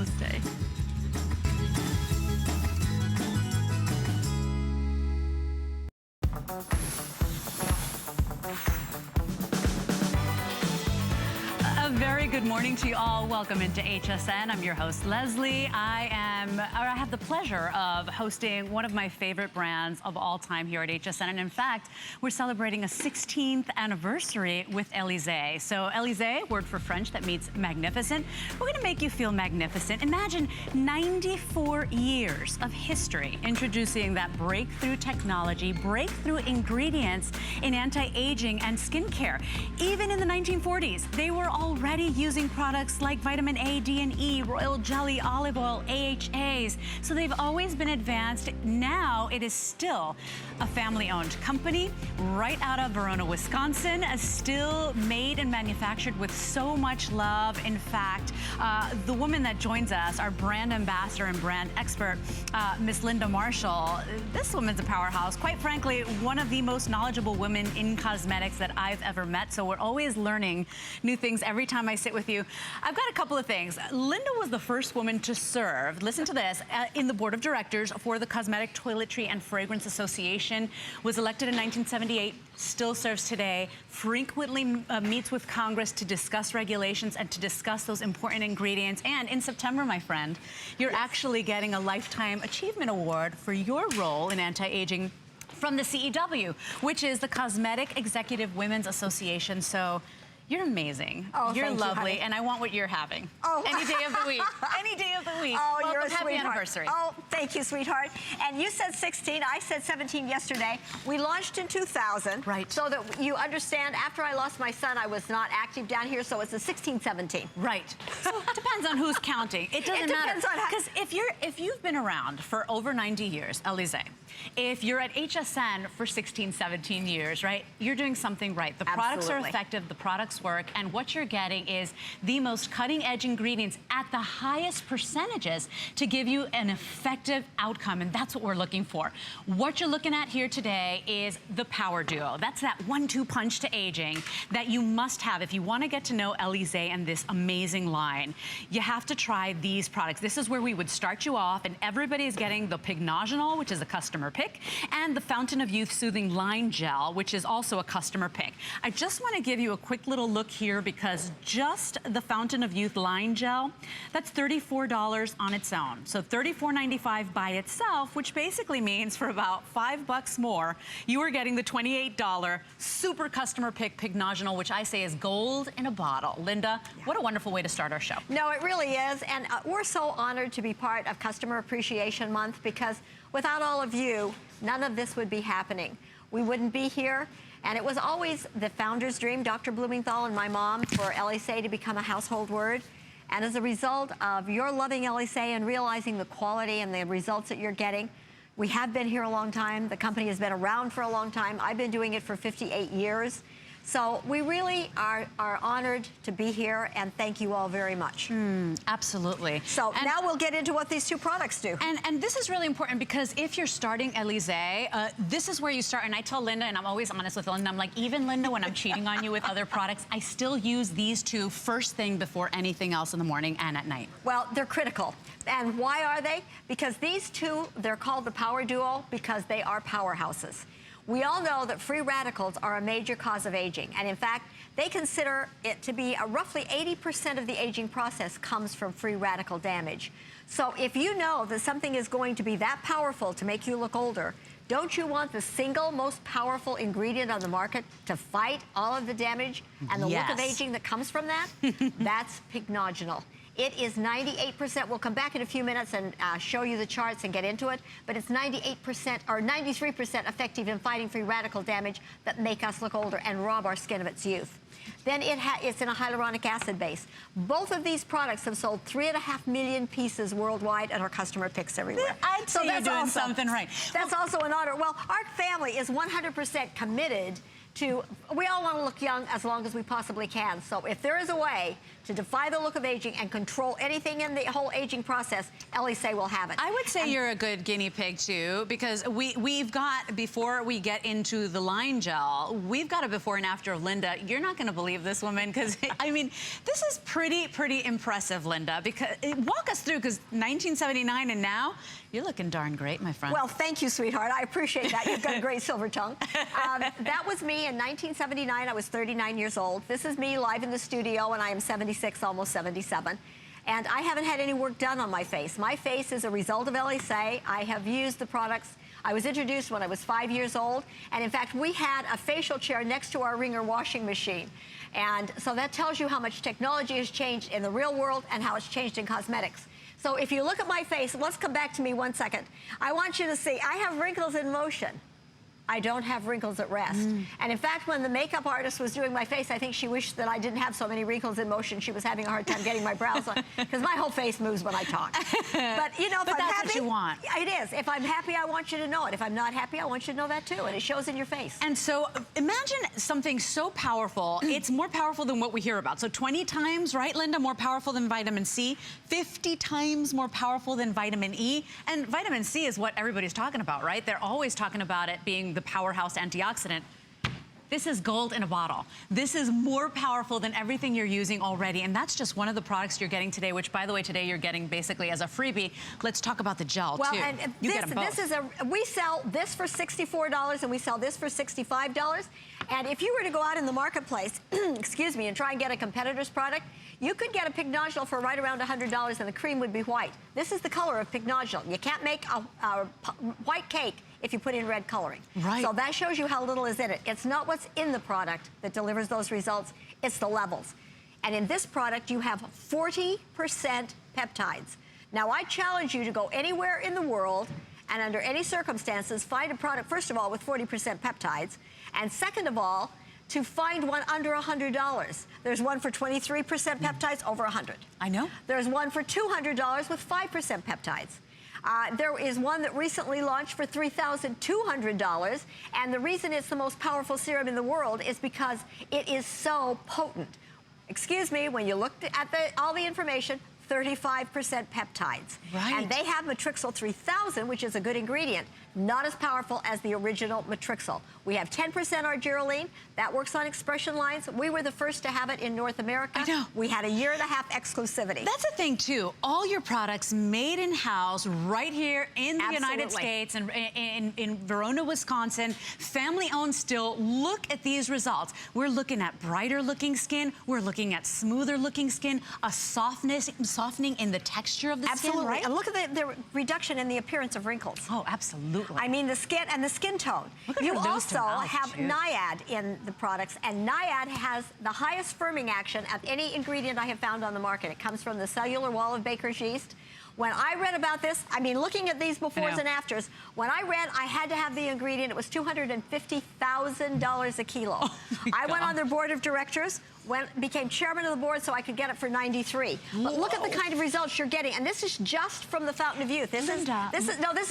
Namaste. A very good morning to you all. Welcome into HSN. I'm your host, Leslie. I have the pleasure of hosting one of my favorite brands of all time here at HSN. And in fact, we're celebrating a 16th anniversary with Elysee. So Elysee, word for French that means magnificent. We're gonna make you feel magnificent. Imagine 94 years of history introducing that breakthrough technology, breakthrough ingredients in anti-aging and skincare. Even in the 1940s, they were already using products like vitamin A, D, and E, royal jelly, olive oil, AHAs. So they've always been advanced. Now it is still a family-owned company right out of Verona, Wisconsin, still made and manufactured with so much love. In fact, the woman that joins us, our brand ambassador and brand expert, Miss Linda Marshall, this woman's a powerhouse. Quite frankly, one of the most knowledgeable women in cosmetics that I've ever met. So we're always learning new things every time I sit with you. I've got a couple of things. Linda was the first woman to serve, listen to this, in the board of directors for the Cosmetic Toiletry and Fragrance Association, was elected in 1978, still serves today, frequently meets with Congress to discuss regulations and to discuss those important ingredients. And in September, my friend, you're actually getting a Lifetime Achievement Award for your role in anti-aging from the CEW, which is the Cosmetic Executive Women's Association. So you're amazing. Oh, you're lovely, and I want what you're having. Oh. Any day of the week. Any day of the week. Oh, welcome, you're a happy sweetheart. Anniversary. Oh, thank you, sweetheart. And you said 16, I said 17 yesterday. We launched in 2000. Right. So that you understand, after I lost my son, I was not active down here, so it's a 16, 17. Right. So it depends on who's counting. It doesn't matter. Depends on how. Because if you've been around for over 90 years, Elysee, if you're at HSN for 16, 17 years, right, you're doing something right. The products are effective, the products work, and what you're getting is the most cutting-edge ingredients at the highest percentages to give you an effective outcome, and that's what we're looking for. What you're looking at here today is the Power Duo. That's that 1-2 punch to aging that you must have if you want to get to know Elysee and this amazing line. You have to try these products. This is where we would start you off, and everybody's getting the Pignaginol, which is a customer pick, and the Fountain of Youth Soothing Line Gel, which is also a customer pick. I just want to give you a quick little look here because just the Fountain of Youth Line Gel, that's $34 on its own. So $34.95 by itself, which basically means for about $5 more, you are getting the $28 super customer pick Pignaginol, which I say is gold in a bottle. Linda, what a wonderful way to start our show. No, it really is, and we're so honored to be part of Customer Appreciation Month because without all of you, none of this would be happening. We wouldn't be here. And it was always the founder's dream, Dr. Blumenthal and my mom, for Elysee to become a household word. And as a result of your loving Elysee and realizing the quality and the results that you're getting, we have been here a long time. The company has been around for a long time. I've been doing it for 58 years. So we really are honored to be here, and thank you all very much. Absolutely. So now we'll get into what these two products do. And this is really important because if you're starting Elysee, this is where you start. And I tell Linda, and I'm always honest with Linda, I'm like, even Linda, when I'm cheating on you with other products, I still use these two first thing before anything else in the morning and at night. Well, they're critical. And why are they? Because these two, they're called the Power Duo because they are powerhouses. We all know that free radicals are a major cause of aging. And in fact, they consider it to be roughly 80% of the aging process comes from free radical damage. So if you know that something is going to be that powerful to make you look older, don't you want the single most powerful ingredient on the market to fight all of the damage and the look of aging that comes from that? That's Pignaginol. It is 98%. We'll come back in a few minutes and show you the charts and get into it. But it's 98% or 93% effective in fighting free radical damage that make us look older and rob our skin of its youth. Then it's in a hyaluronic acid base. Both of these products have sold 3.5 million pieces worldwide and are customer picks everywhere. I'd say you're doing something right. That's also an honor. Well, our family is 100% committed we all want to look young as long as we possibly can. So if there is a way to defy the look of aging and control anything in the whole aging process, Elysee will have it. I would say you're a good guinea pig too, because we've got, before we get into the line gel, we've got a before and after of Linda. You're not going to believe this woman, because I mean, this is pretty impressive, Linda, because walk us through, because 1979 and now, you're looking darn great, my friend. Well, thank you, sweetheart. I appreciate that. You've got a great silver tongue. That was me in 1979. I was 39 years old. This is me live in the studio, and I am 76, almost 77. And I haven't had any work done on my face. My face is a result of Elysee. I have used the products. I was introduced when I was 5 years old. And in fact, we had a facial chair next to our Ringer washing machine. And so that tells you how much technology has changed in the real world and how it's changed in cosmetics. So if you look at my face, let's come back to me 1 second. I want you to see, I have wrinkles in motion. I don't have wrinkles at rest. And in fact, when the makeup artist was doing my face, I think she wished that I didn't have so many wrinkles in motion. She was having a hard time getting my brows on, because my whole face moves when I talk. But you know, if I'm that's happy, what you want. It is. If I'm happy, I want you to know it. If I'm not happy, I want you to know that too. And it shows in your face. And so imagine something so powerful. It's more powerful than what we hear about. So 20 times, right, Linda, more powerful than vitamin C, 50 times more powerful than vitamin E. And vitamin C is what everybody's talking about, right? They're always talking about it being the powerhouse antioxidant. This is gold in a bottle. This is more powerful than everything you're using already, and that's just one of the products you're getting today, which, by the way, today you're getting basically as a freebie. Let's talk about the gel, well, too. And you get them both. This is we sell this for $64, and we sell this for $65. And if you were to go out in the marketplace, excuse me, and try and get a competitor's product, you could get a pig nodule for right around $100, and the cream would be white. This is the color of pig nodule. You can't make a white cake if you put in red coloring. Right. So that shows you how little is in it. It's not what's in the product that delivers those results, it's the levels. And in this product, you have 40% peptides. Now, I challenge you to go anywhere in the world and under any circumstances, find a product, first of all, with 40% peptides, and second of all, to find one under $100. There's one for 23% peptides, over 100. I know. There's one for $200 with 5% peptides. There is one that recently launched for $3,200, and the reason it's the most powerful serum in the world is because it is so potent. Excuse me, when you looked at all the information, 35% peptides. Right. And they have Matrixyl 3000, which is a good ingredient, not as powerful as the original Matrixyl. We have 10% argireline. That works on expression lines. We were the first to have it in North America. I know. We had a 1.5 year exclusivity. That's the thing, too. All your products made in-house right here in the United States and in Verona, Wisconsin. Family-owned still. Look at these results. We're looking at brighter-looking skin. We're looking at smoother-looking skin. A softening in the texture of the skin, right? And look at the reduction in the appearance of wrinkles. Oh, absolutely. I mean, the skin and the skin tone. Look at you her also have too. NIAD in the products, and NIAD has the highest firming action of any ingredient I have found on the market. It comes from the cellular wall of baker's yeast. When I read about this, I mean, looking at these befores and afters, when I read I had to have the ingredient, it was $250,000 a kilo. Oh I went on their board of directors, became chairman of the board so I could get it for $93. But look at the kind of results you're getting, and this is just from the Fountain of Youth. This is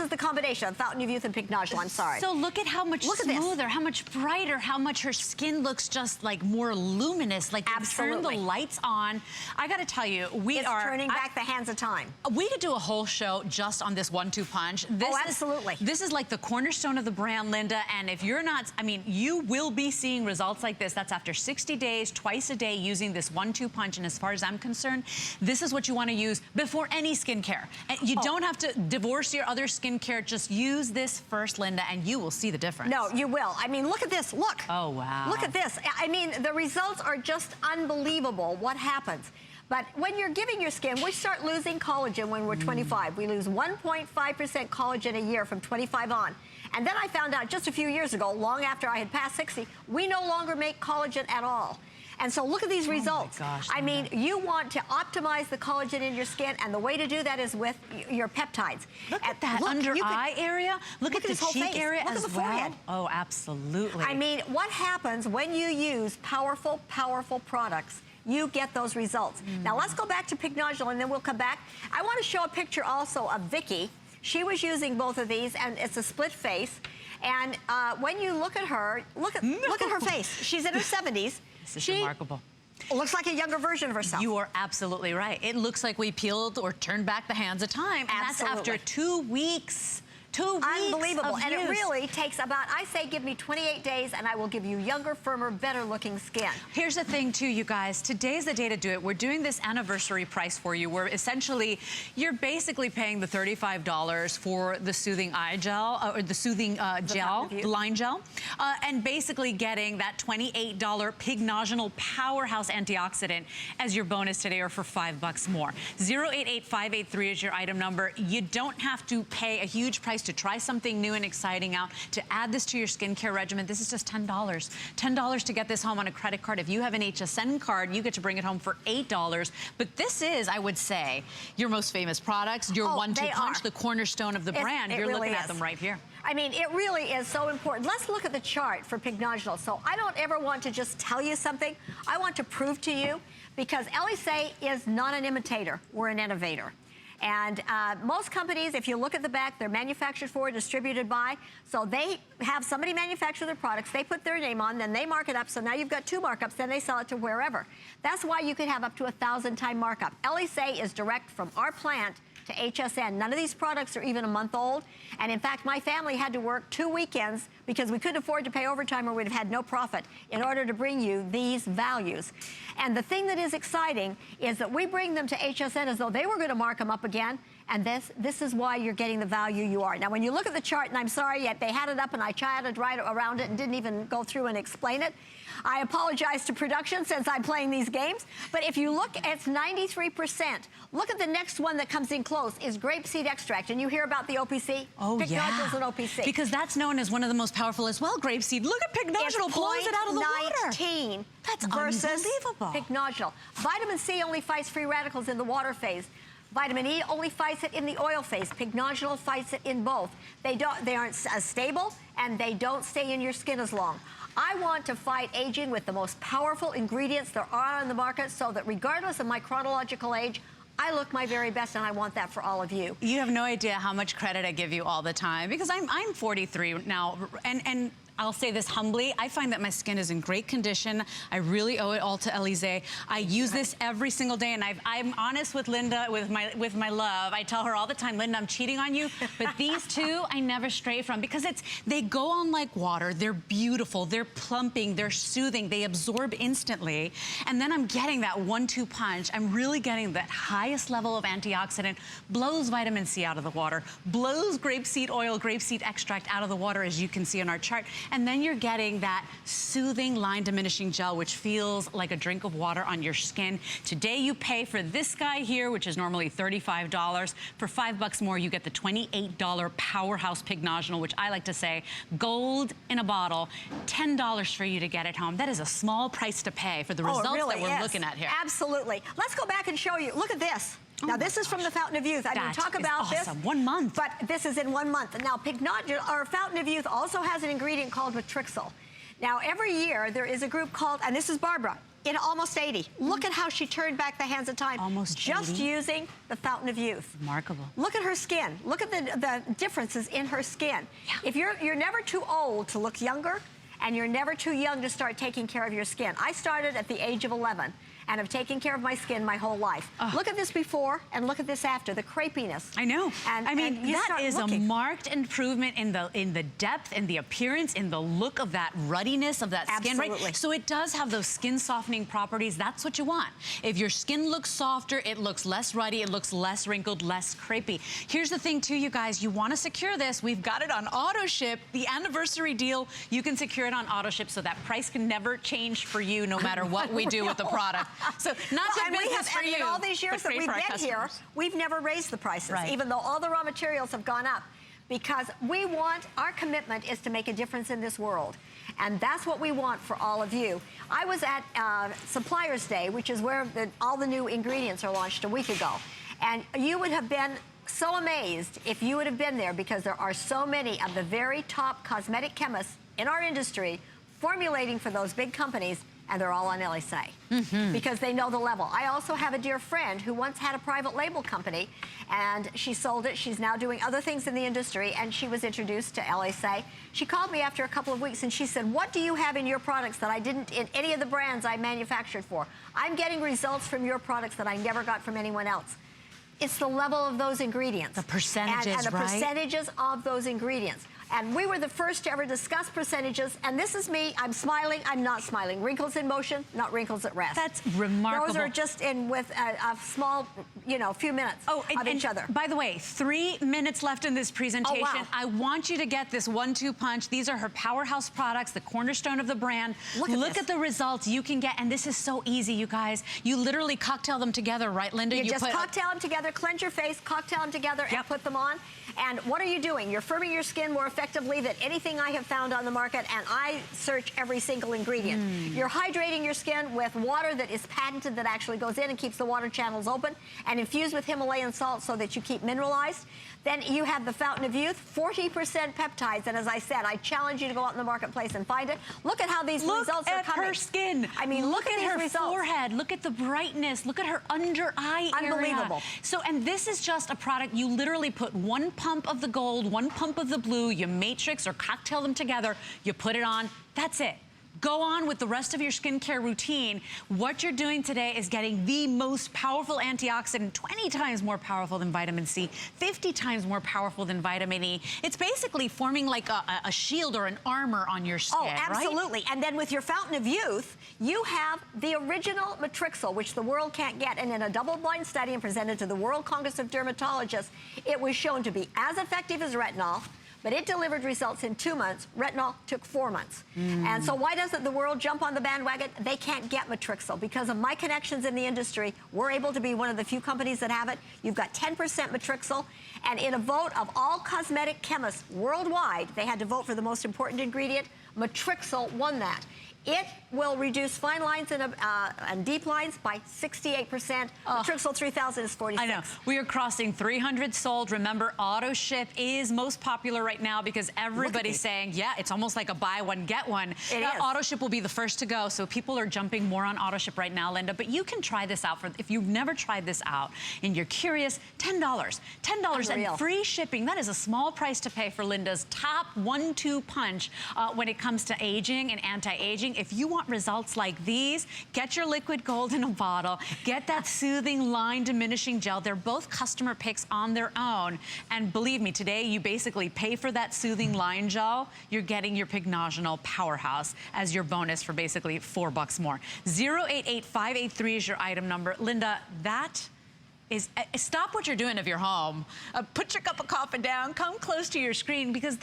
the combination of Fountain of Youth and Pink Nodule. I'm sorry. So look at how much smoother, how much brighter, how much her skin looks just like more luminous, like you turn the lights on. I got to tell you, it's turning back the hands of time. We could do a whole show just on this 1-2 punch. This absolutely. This is like the cornerstone of the brand, Linda, and if you're not, I mean, you will be seeing results like this. That's after 60 days, twice a day using this 1-2 punch, and as far as I'm concerned, this is what you want to use before any skincare. And you don't have to divorce your other skincare. Just use this first, Linda, and you will see the difference. No, you will. I mean, look at this. Look. Oh, wow. Look at this. I mean, the results are just unbelievable, what happens. But when you're giving your skin, we start losing collagen when we're 25. We lose 1.5% collagen a year from 25 on. And then I found out just a few years ago, long after I had passed 60, we no longer make collagen at all. And so look at these results. My gosh, I mean, you want to optimize the collagen in your skin, and the way to do that is with your peptides. Look at that under eye area. Look at the cheek area as well. Forehead. Oh, absolutely. I mean, what happens when you use powerful, powerful products? You get those results. Now let's go back to Pig Nodule, and then we'll come back. I want to show a picture also of Vicky. She was using both of these, and it's a split face. And when you look at her, look at her face. She's in her 70s. This is remarkable. Looks like a younger version of herself. You are absolutely right. It looks like we peeled or turned back the hands of time. And Absolutely. that's after 2 weeks. 2 weeks. Unbelievable. And it use. really takes about, I say, give me 28 days and I will give you younger, firmer, better looking skin. Here's the thing too, you guys. Today's the day to do it. We're doing this anniversary price for you where essentially you're basically paying the $35 for the soothing eye gel or the soothing gel, line gel, and basically getting that $28 Pignogenal Powerhouse Antioxidant as your bonus today or for $5 more. 088583 is your item number. You don't have to pay a huge price to try something new and exciting out, to add this to your skincare regimen. This is just $10. $10 to get this home on a credit card. If you have an HSN card, you get to bring it home for $8. But this is, I would say, your most famous products, your one-two punch, the cornerstone of the brand. You're really looking at them right here. I mean, it really is so important. Let's look at the chart for Pignogenal. So I don't ever want to just tell you something. I want to prove to you, because Elysee is not an imitator. We're an innovator. And most companies, if you look at the back, they're manufactured for, distributed by. So they have somebody manufacture their products, they put their name on, then they mark it up. So now you've got 2 markups, then they sell it to wherever. That's why you could have up to 1,000-time markup. Elysee is direct from our plant to HSN. None of these products are even a month old. And in fact, my family had to work 2 weekends because we couldn't afford to pay overtime or we'd have had no profit in order to bring you these values. And the thing that is exciting is that we bring them to HSN as though they were going to mark them up again. And this is why you're getting the value you are. Now, when you look at the chart, and I'm sorry, yet they had it up and I chatted right around it and didn't even go through and explain it. I apologize to production since I'm playing these games. But if you look, it's 93%. Look at the next one that comes in close is grapeseed extract. And you hear about the OPC? Oh, Pignogenal's an OPC. Because that's known as one of the most powerful as well, grapeseed. Look at Pignogenal, blows it out of the water. 19 That's versus unbelievable. Pignogenal. Vitamin C only fights free radicals in the water phase. Vitamin E only fights it in the oil phase. Pignogenal fights it in both. They aren't as stable, and they don't stay in your skin as long. I want to fight aging with the most powerful ingredients there are on the market so that regardless of my chronological age, I look my very best, and I want that for all of you. You have no idea how much credit I give you all the time because I'm 43 now, and I'll say this humbly, I find that my skin is in great condition. I really owe it all to Elysee. I use this every single day, and I'm honest with Linda, with my love. I tell her all the time, Linda, I'm cheating on you, but these two I never stray from because they go on like water. They're beautiful, they're plumping, they're soothing, they absorb instantly, and then I'm getting that 1-2 punch. I'm really getting that highest level of antioxidant, blows vitamin C out of the water, blows grapeseed oil, grapeseed extract out of the water, as you can see on our chart. And then you're getting that soothing line diminishing gel, which feels like a drink of water on your skin. Today you pay for this guy here, which is normally $35. For $5 more, you get the $28 Powerhouse Pignogenal, which I like to say, gold in a bottle, $10 for you to get it home. That is a small price to pay for the results that we're looking at here. Absolutely. Let's go back and show you. Look at this. Now, this is from the Fountain of Youth. I didn't talk about this. 1 month. But this is in 1 month. Now, our Fountain of Youth also has an ingredient called matrixyl. Now, every year, there is a group called, and this is Barbara, in almost 80. Look at how she turned back the hands of time. Almost just 80? using the Fountain of Youth. Remarkable. Look at her skin. Look at the differences in her skin. Yeah. If you're never too old to look younger, and you're never too young to start taking care of your skin. I started at the age of 11. And have taken care of my skin my whole life. Look at this before and look at this after, the crepiness. I know. And, I mean, that is a marked improvement in the depth, in the appearance, in the look of that ruddiness of that skin. Absolutely. Right? So it does have those skin softening properties. That's what you want. If your skin looks softer, it looks less ruddy, it looks less wrinkled, less crepey. Here's the thing too, you guys, you want to secure this. We've got it on auto ship, the anniversary deal. You can secure it on auto ship so that price can never change for you no matter what we do with the product. So not just business for you, in all these years that we've been here, we've never raised the prices, even though all the raw materials have gone up, because our commitment is to make a difference in this world. And that's what we want for all of you. I was at Suppliers Day, which is where all the new ingredients are launched a week ago. And you would have been so amazed if you would have been there, because there are so many of the very top cosmetic chemists in our industry formulating for those big companies and they're all on Elysee because they know the level. I also have a dear friend who once had a private label company, and she sold it. She's now doing other things in the industry, and she was introduced to Elysee. She called me after a couple of weeks, and she said, what do you have in your products that I didn't in any of the brands I manufactured for? I'm getting results from your products that I never got from anyone else. It's the level of those ingredients. The percentages, and the right? percentages of those ingredients. And we were the first to ever discuss percentages. And this is me. I'm smiling. I'm not smiling. Wrinkles in motion, not wrinkles at rest. That's remarkable. Those are just in with a small, you know, few minutes of each other. By the way, 3 minutes left in this presentation. Oh, wow. I want you to get this 1-2 punch. These are her powerhouse products, the cornerstone of the brand. Look at the results you can get. And this is so easy, you guys. You literally cocktail them together, right, Linda? You just cocktail them together, cleanse your face, cocktail them together, and put them on. And what are you doing? You're firming your skin more effectively than anything I have found on the market, and I search every single ingredient. You're hydrating your skin with water that is patented, that actually goes in and keeps the water channels open, and infused with Himalayan salt so that you keep mineralized. Then you have the Fountain of Youth, 40% peptides, and as I said, I challenge you to go out in the marketplace and find it. Look at how these results are coming. Look at her skin. I mean, look at her these results. forehead. Look at the brightness. Look at her under eye area. Unbelievable. So, and this is just a product, you literally put 1 pump of the gold, 1 pump of the blue, you matrix or cocktail them together, you put it on, that's it. Go on with the rest of your skincare routine. What you're doing today is getting the most powerful antioxidant, 20 times more powerful than vitamin C, 50 times more powerful than vitamin E. It's basically forming like a shield or an armor on your skin, Oh, absolutely. Right? And then with your Fountain of Youth, you have the original Matrixyl, which the world can't get. And in a double-blind study and presented to the World Congress of Dermatologists, it was shown to be as effective as retinol, but it delivered results in 2 months. Retinol took 4 months. And so why doesn't the world jump on the bandwagon? They can't get Matrixyl. Because of my connections in the industry, we're able to be one of the few companies that have it. You've got 10% Matrixyl. And in a vote of all cosmetic chemists worldwide, they had to vote for the most important ingredient. Matrixyl won that. It will reduce fine lines and deep lines by 68%. Matrixyl 3000 is 46. I know. We are crossing 300 sold. Remember, auto ship is most popular right now because everybody's saying, yeah, it's almost like a buy one, get one. It is. Auto ship will be the first to go, so people are jumping more on auto ship right now, Linda. But you can try this out if you've never tried this out and you're curious. $10. $10 and free shipping. That is a small price to pay for Linda's top 1-2 punch when it comes to aging and anti-aging. If you want results like these, get your liquid gold in a bottle. Get that soothing line diminishing gel. They're both customer picks on their own. And believe me, today you basically pay for that soothing line gel. You're getting your Pignaginol powerhouse as your bonus for basically $4 more. 088583 is your item number. Linda, that is, stop what you're doing if you're home. Put your cup of coffee down, come close to your screen, because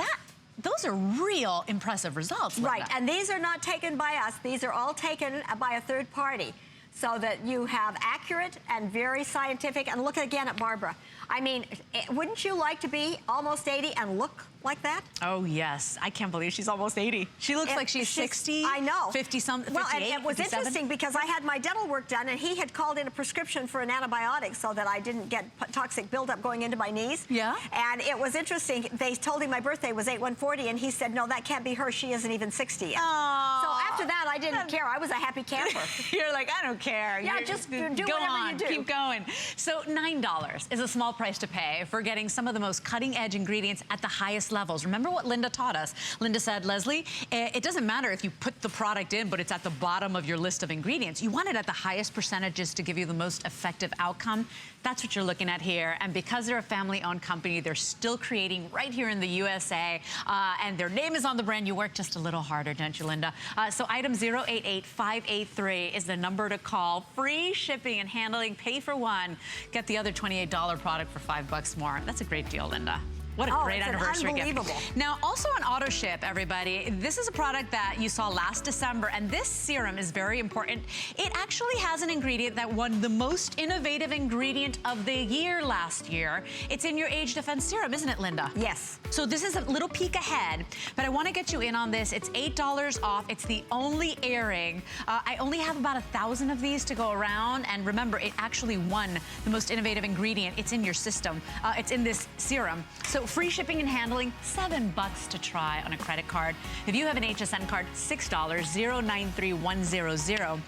those are real impressive results, Linda. Right, and these are not taken by us. These are all taken by a third party, so that you have accurate and very scientific. And look again at Barbara. I mean, wouldn't you like to be almost 80 and look like that? Oh, yes. I can't believe she's almost 80. She looks like she's 60. I know. 50-something, 58, well, and it was 57. interesting because I had my dental work done, and he had called in a prescription for an antibiotic so that I didn't get toxic buildup going into my knees. Yeah. And it was interesting. They told him my birthday was 8/140, and he said, no, that can't be her. She isn't even 60 yet. Aww. So after that, I didn't care. I was a happy camper. You're like, I don't care. Yeah, just do whatever you do. Keep going. So $9 is a small price to pay for getting some of the most cutting-edge ingredients at the highest levels. Remember what Linda taught us. Linda said, Leslie, it doesn't matter if you put the product in, but it's at the bottom of your list of ingredients. You want it at the highest percentages to give you the most effective outcome. That's what you're looking at here. And because they're a family-owned company, they're still creating right here in the USA. And their name is on the brand. You work just a little harder, don't you, Linda? So item 088583 is the number to call. Free shipping and handling. Pay for one. Get the other $28 product for $5 more. That's a great deal, Linda. What a great anniversary gift. Now, also on auto ship, everybody, this is a product that you saw last December, and this serum is very important. It actually has an ingredient that won the most innovative ingredient of the year last year. It's in your age defense serum, isn't it, Linda? Yes. So this is a little peek ahead, but I want to get you in on this. It's $8 off. It's the only airing. I only have about 1,000 of these to go around, and remember, it actually won the most innovative ingredient. It's in your system. It's in this serum. So So free shipping and handling, $7 to try on a credit card. If you have an HSN card, $6, 093100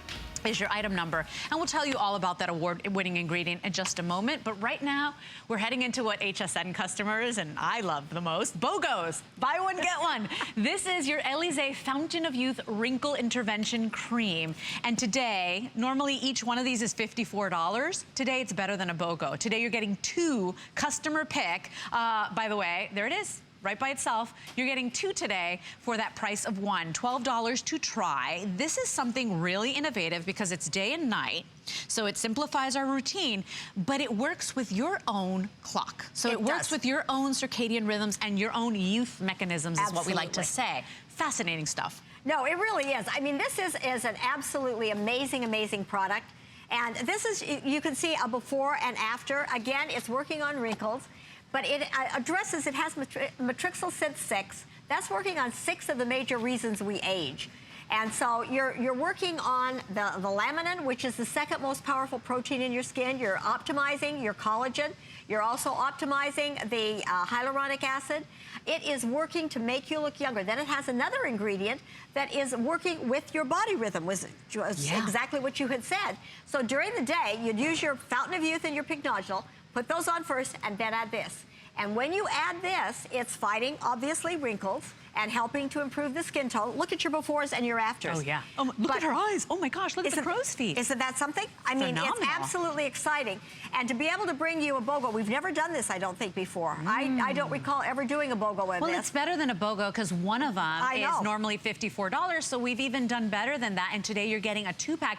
is your item number. And we'll tell you all about that award-winning ingredient in just a moment. But right now, we're heading into what HSN customers, and I love the most, BOGOs. Buy one, get one. This is your Elysee Fountain of Youth Wrinkle Intervention Cream. And today, normally each one of these is $54. Today, it's better than a BOGO. Today, you're getting 2 customer pick. By the way, there it is. Right by itself. You're getting 2 today for that price of 1, $12 to try. This is something really innovative because it's day and night. So it simplifies our routine, but it works with your own clock. So it works with your own circadian rhythms and your own youth mechanisms is what we like to say. Fascinating stuff. No, it really is. I mean, this is an absolutely amazing, amazing product. And this is, you can see a before and after. Again, it's working on wrinkles. But it addresses, it has matrixyl synth 6. That's working on 6 of the major reasons we age. And so you're working on the laminin, which is the second most powerful protein in your skin. You're optimizing your collagen. You're also optimizing the hyaluronic acid. It is working to make you look younger. Then it has another ingredient that is working with your body rhythm, was exactly what you had said. So during the day, you'd use your Fountain of Youth and your Pycnogenol, put those on first, and then add this. And when you add this, it's fighting, obviously, wrinkles and helping to improve the skin tone. Look at your befores and your afters. Oh, yeah. Oh, look at her eyes. Oh, my gosh, look at the crow's feet. Isn't that something? I mean, it's absolutely exciting. And to be able to bring you a BOGO, we've never done this, I don't think, before. I don't recall ever doing a BOGO in this. Well, it's better than a BOGO because one of them is normally $54, so we've even done better than that. And today you're getting a 2-pack.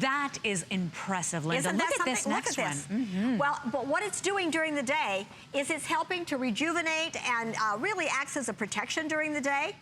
That is impressive, Linda. Isn't look that at this next Look at this. one. Well, but what it's doing during the day is it's helping to rejuvenate and really acts as a protection during the day.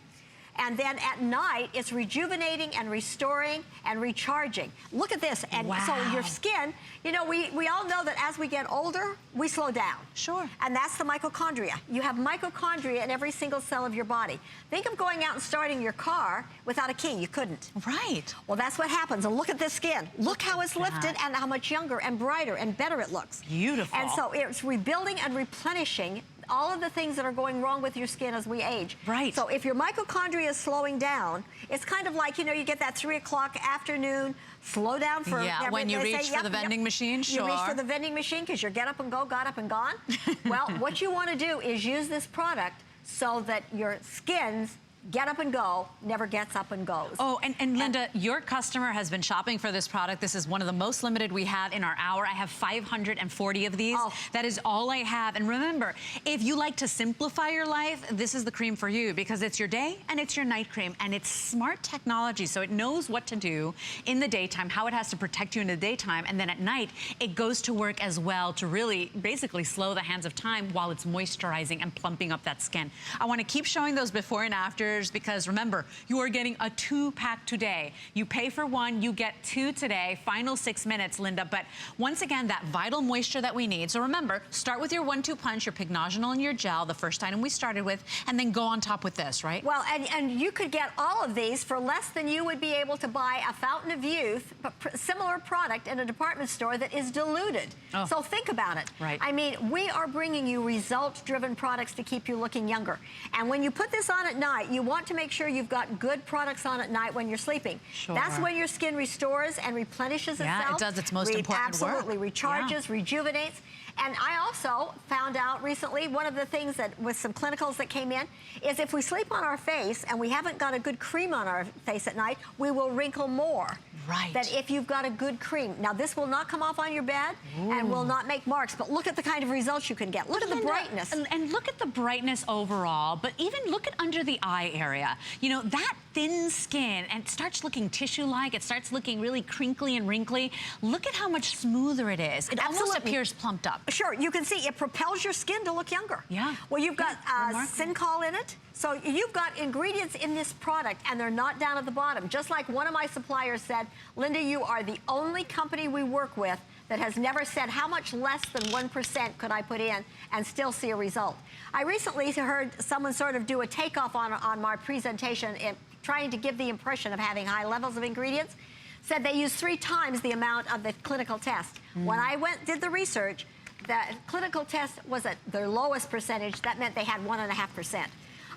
And then at night, it's rejuvenating and restoring and recharging. Look at this. And so your skin, you know, we all know that as we get older, we slow down. Sure. And that's the mitochondria. You have mitochondria in every single cell of your body. Think of going out and starting your car without a key. You couldn't. Right. Well, that's what happens. And look at this skin. Look how it's lifted and how much younger and brighter and better it looks. Beautiful. And so it's rebuilding and replenishing all of the things that are going wrong with your skin as we age. Right. So if your mitochondria is slowing down, it's kind of like, you know, you get that 3 o'clock afternoon, slow down for... Yeah, when you reach for the vending machine, sure. You reach for the vending machine because you're get up and go, got up and gone. Well, what you want to do is use this product so that your skin's get up and go, never gets up and goes. Oh, and Linda, your customer has been shopping for this product. This is one of the most limited we have in our hour. I have 540 of these. Oh. That is all I have. And remember, if you like to simplify your life, this is the cream for you because it's your day and it's your night cream and it's smart technology. So it knows what to do in the daytime, how it has to protect you in the daytime. And then at night, it goes to work as well to really basically slow the hands of time while it's moisturizing and plumping up that skin. I want to keep showing those before and afters because remember, you are getting a 2-pack today. You pay for 1, you get 2 today. Final 6 minutes, Linda. But once again, that vital moisture that we need. So remember, start with your 1-2 punch, your Pycnogenol and your gel, the first item we started with, and then go on top with this, right? Well, and you could get all of these for less than you would be able to buy a Fountain of Youth, similar product in a department store that is diluted. Oh. So think about it. Right. I mean, we are bringing you results-driven products to keep you looking younger. And when you put this on at night, you want to make sure you've got good products on at night when you're sleeping. Sure. That's when your skin restores and replenishes itself. Yeah, it does its most important work. Absolutely, recharges, rejuvenates. And I also found out recently, one of the things that with some clinicals that came in, is if we sleep on our face and we haven't got a good cream on our face at night, we will wrinkle more. Right. Than if you've got a good cream. Now, this will not come off on your bed and will not make marks, but look at the kind of results you can get. Look at the brightness. And look at the brightness overall, but even look at under the eye area. You know, that thin skin, and it starts looking tissue-like, it starts looking really crinkly and wrinkly. Look at how much smoother it is. It almost appears plumped up. Sure, you can see it propels your skin to look younger. Yeah. Well, you've got Syncol in it. So you've got ingredients in this product, and they're not down at the bottom. Just like one of my suppliers said, Linda, you are the only company we work with that has never said how much less than 1% could I put in and still see a result. I recently heard someone sort of do a takeoff on my presentation, trying to give the impression of having high levels of ingredients. Said they used 3 times the amount of the clinical test. When I did the research, the clinical test was at their lowest percentage. That meant they had 1.5%.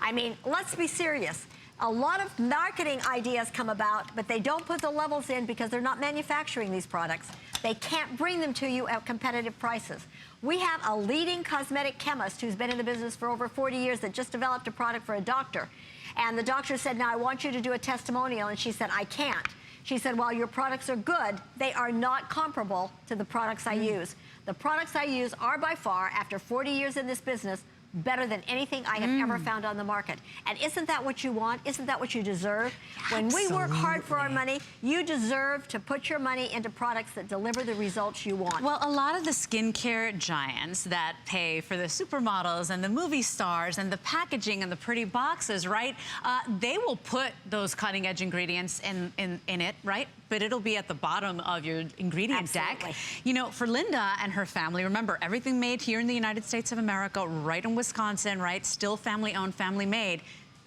I mean, let's be serious. A lot of marketing ideas come about, but they don't put the levels in because they're not manufacturing these products. They can't bring them to you at competitive prices. We have a leading cosmetic chemist who's been in the business for over 40 years that just developed a product for a doctor. And the doctor said, now I want you to do a testimonial. And she said, I can't. She said, while your products are good, they are not comparable to the products I use. The products I use are by far, after 40 years in this business, better than anything I have ever found on the market. And isn't that what you want? Isn't that what you deserve? When we work hard for our money, you deserve to put your money into products that deliver the results you want. Well, a lot of the skincare giants that pay for the supermodels and the movie stars and the packaging and the pretty boxes, right? They will put those cutting edge ingredients in it, right? But it'll be at the bottom of your ingredient deck. You know, for Linda and her family, remember, everything made here in the United States of America, right in Wisconsin, right? Still family owned, family made.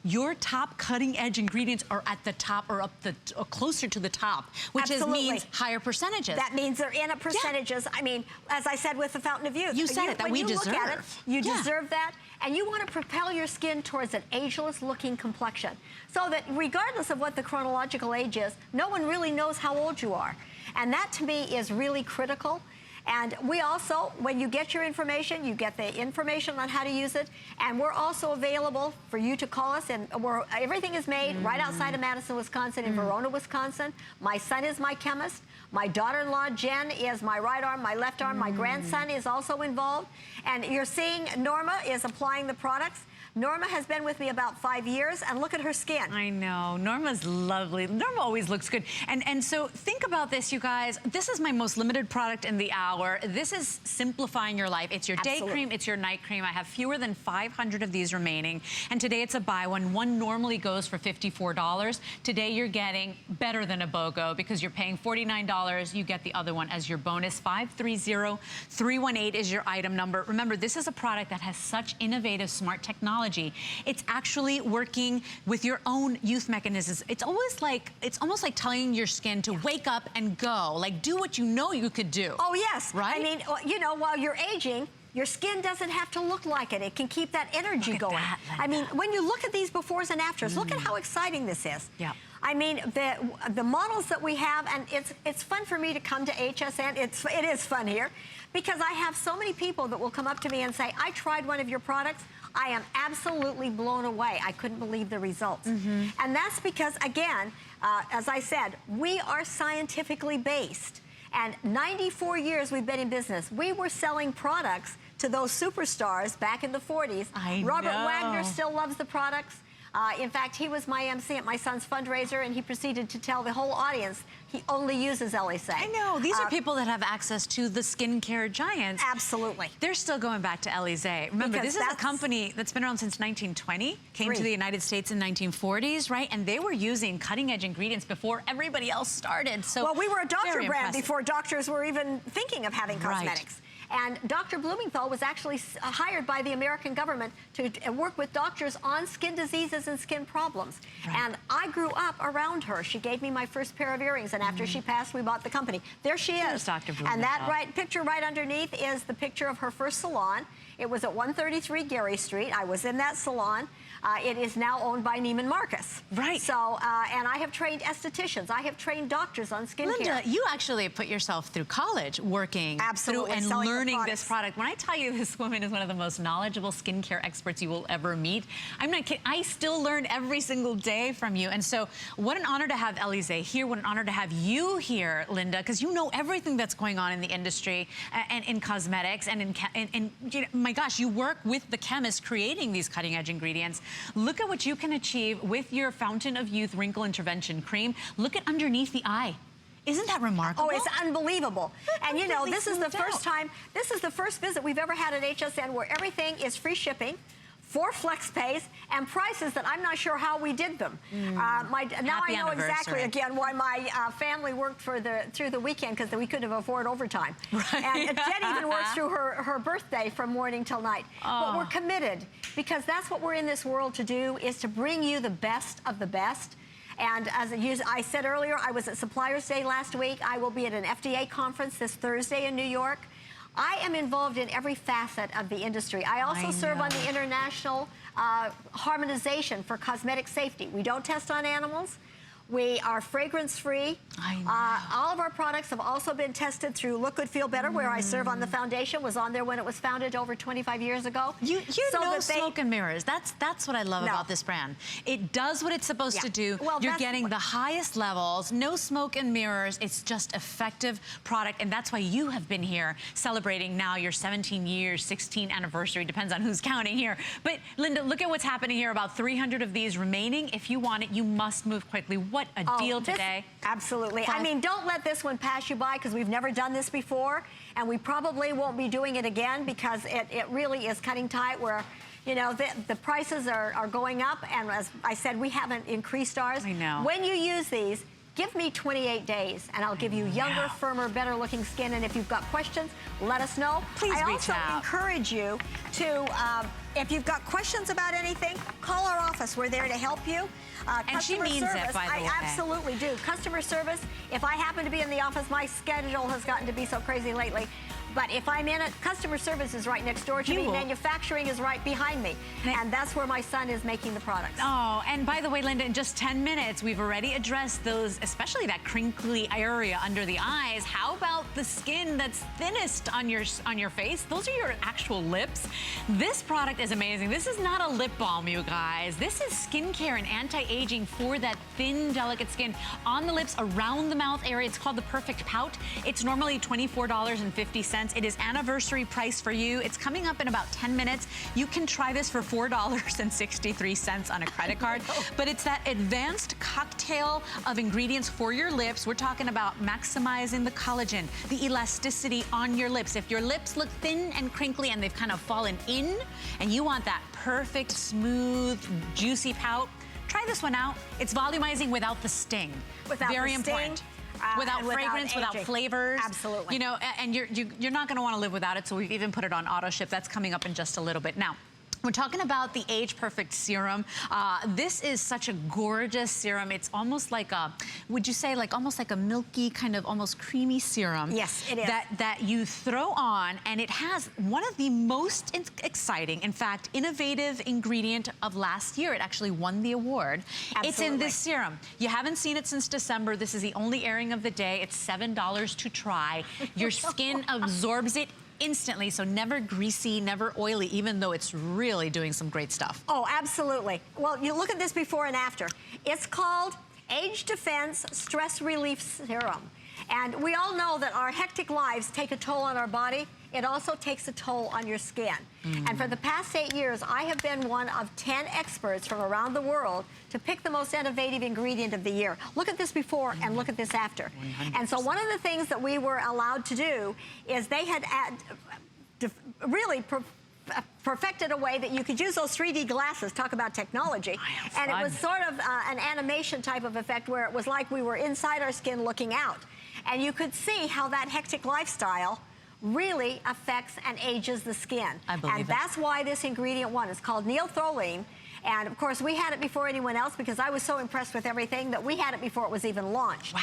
Your top cutting edge ingredients are at the top or or closer to the top, which means higher percentages. That means they're in at percentages. I mean, as I said with the Fountain of Youth. You said it, that we deserve. When you look at it, you deserve that. And you want to propel your skin towards an ageless looking complexion. So that regardless of what the chronological age is, no one really knows how old you are. And that to me is really critical. And we also, when you get your information, you get the information on how to use it. And we're also available for you to call us. And everything is made right outside of Madison, Wisconsin, in Verona, Wisconsin. My son is my chemist. My daughter-in-law, Jen, is my right arm, my left arm. My grandson is also involved. And you're seeing Norma is applying the products. Norma has been with me about 5 years, and look at her skin. I know. Norma's lovely. Norma always looks good. And so think about this, you guys. This is my most limited product in the hour. This is simplifying your life. It's your day cream. It's your night cream. I have fewer than 500 of these remaining. And today it's a buy one. One normally goes for $54. Today you're getting better than a BOGO because you're paying $49. You get the other one as your bonus. 530-318 is your item number. Remember, this is a product that has such innovative, smart technology. It's actually working with your own youth mechanisms. It's almost like telling your skin to wake up and go. Like, do what you know you could do. Oh, yes. Right? I mean, you know, while you're aging, your skin doesn't have to look like it. It can keep that energy going. I mean, when you look at these befores and afters, look at how exciting this is. Yeah. I mean, the models that we have, and it's fun for me to come to HSN. It is fun here because I have so many people that will come up to me and say, I tried one of your products. I am absolutely blown away. I couldn't believe the results. And that's because, again, as I said, we are scientifically based. And 94 years we've been in business. We were selling products to those superstars back in the 40s. Robert Wagner still loves the products. In fact, he was my MC at my son's fundraiser, and he proceeded to tell the whole audience he only uses Elysee. I know. These are people that have access to the skincare giants. Absolutely. They're still going back to Elysee. Remember, this is a company that's been around since 1920, came to the United States in 1940s, right? And they were using cutting-edge ingredients before everybody else started. So, well, we were a doctor brand before doctors were even thinking of having cosmetics. And Dr. Blumenthal was actually hired by the American government to work with doctors on skin diseases and skin problems. And I grew up around her. She gave me my first pair of earrings, and after she passed, we bought the company. There she is. Dr. Blumenthal. And that picture right underneath is the picture of her first salon. It was at 133 Gary Street. I was in that salon. It is now owned by Neiman Marcus. Right. So, and I have trained estheticians. I have trained doctors on skincare. Linda, you actually put yourself through college working through and learning this product. When I tell you this woman is one of the most knowledgeable skincare experts you will ever meet, I'm not kidding. I still learn every single day from you. And so what an honor to have Elysee here. What an honor to have you here, Linda, because you know everything that's going on in the industry and in cosmetics and you know, my gosh, you work with the chemists creating these cutting edge ingredients. Look at what you can achieve with your Fountain of Youth Wrinkle Intervention Cream. Look at underneath the eye. Isn't that remarkable? Oh, it's unbelievable. And you know, this is the first time, this is the first visit we've ever had at HSN where everything is free shipping, 4 flex pays, and prices that I'm not sure how we did them. Now I know exactly again why my family worked through the weekend, because we couldn't afford overtime. And Jen even works through her birthday from morning till night. But we're committed, because that's what we're in this world to do, is to bring you the best of the best. And as I said earlier, I was at Suppliers Day last week. I will be at an FDA conference this Thursday in New York. I am involved in every facet of the industry. I also serve on the international harmonization for cosmetic safety. We don't test on animals. We are fragrance-free. All of our products have also been tested through Look Good, Feel Better, where I serve on the foundation, was on there when it was founded over 25 years ago. You know smoke and mirrors. That's what I love about this brand. It does what it's supposed to do. Well, you're getting the highest levels, no smoke and mirrors. It's just effective product, and that's why you have been here celebrating now your 17 years, 16th anniversary, depends on who's counting here. But Linda, look at what's happening here. About 300 of these remaining. If you want it, you must move quickly. What a deal today. Absolutely. I mean, don't let this one pass you by, because we've never done this before, and we probably won't be doing it again, because it really is cutting tight where, you know, the prices are going up, and as I said, we haven't increased ours. I know. When you use these, give me 28 days, and I'll give you younger, firmer, better looking skin. And if you've got questions, let us know. Please reach out. I also encourage you to, if you've got questions about anything, call our office. We're there to help you. And she means it, by the way. I absolutely do. Customer service, if I happen to be in the office, my schedule has gotten to be so crazy lately. But if I'm in it, customer service is right next door to me. Manufacturing is right behind me. And that's where my son is making the products. Oh, and by the way, Linda, in just 10 minutes, we've already addressed those, especially that crinkly area under the eyes. How about the skin that's thinnest on your face? Those are your actual lips. This product is amazing. This is not a lip balm, you guys. This is skincare and anti-aging for that thin, delicate skin on the lips, around the mouth area. It's called the Perfect Pout. It's normally $24.50. It is anniversary price for you. It's coming up in about 10 minutes. You can try this for $4.63 on a credit card. But it's that advanced cocktail of ingredients for your lips. We're talking about maximizing the collagen, the elasticity on your lips. If your lips look thin and crinkly and they've kind of fallen in, and you want that perfect, smooth, juicy pout, try this one out. It's volumizing without the sting. Very important. Without fragrance, without flavors. Absolutely. You know, and you're not going to want to live without it, so we've even put it on auto ship. That's coming up in just a little bit. Now, we're talking about the Age Perfect Serum. This is such a gorgeous serum. It's almost like a, would you say, like almost like a milky, kind of almost creamy serum. Yes, it is. That you throw on, and it has one of the most exciting, in fact, innovative ingredient of last year. It actually won the award. Absolutely. It's in this serum. You haven't seen it since December. This is the only airing of the day. It's $7 to try. Your skin absorbs it instantly, so never greasy, never oily, even though it's really doing some great stuff. Oh, absolutely. Well, you look at this before and after. It's called Age Defense Stress Relief Serum. And we all know that our hectic lives take a toll on our body. It also takes a toll on your skin. And for the past 8 years, I have been one of 10 experts from around the world to pick the most innovative ingredient of the year. Look at this before and look at this after. 100%. And so one of the things that we were allowed to do is they had really perfected a way that you could use those 3D glasses, talk about technology. And it was sort of an animation type of effect where it was like we were inside our skin looking out. And you could see how that hectic lifestyle really affects and ages the skin. I believe and that's why this ingredient won. It's called neothroline. And of course, we had it before anyone else because I was so impressed with everything that we had it before it was even launched. Wow.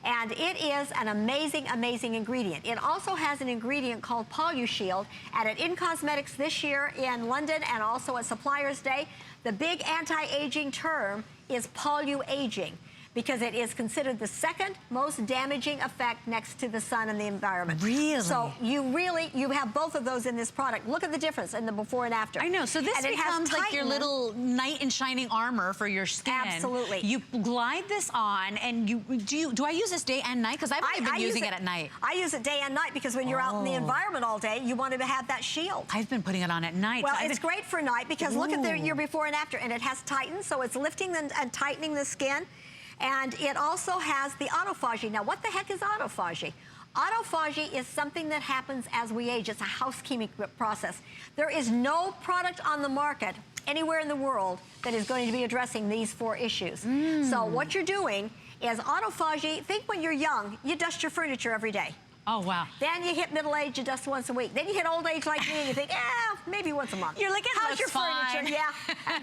And it is an amazing, amazing ingredient. It also has an ingredient called PoluShield. And at In Cosmetics this year in London and also at Suppliers Day, the big anti-aging term is polu-aging, because it is considered the second most damaging effect next to the sun and the environment. Really? So you have both of those in this product. Look at the difference in the before and after. I know, so this becomes like your little knight in shining armor for your skin. Absolutely. You glide this on, and do I use this day and night? Because I've only been using it at night. I use it day and night because when you're out in the environment all day, you want to have that shield. I've been putting it on at night. Well, it's great for night because look at your before and after, and it has tightened, so it's lifting and tightening the skin. And it also has the autophagy. Now, what the heck is autophagy? Autophagy is something that happens as we age. It's a housekeeping process. There is no product on the market anywhere in the world that is going to be addressing these 4 issues. So what you're doing is autophagy. Think when you're young, you dust your furniture every day. Oh, wow. Then you hit middle age, you dust once a week. Then you hit old age like me and you think, maybe once a month. You're like, how's your fine. furniture? Yeah,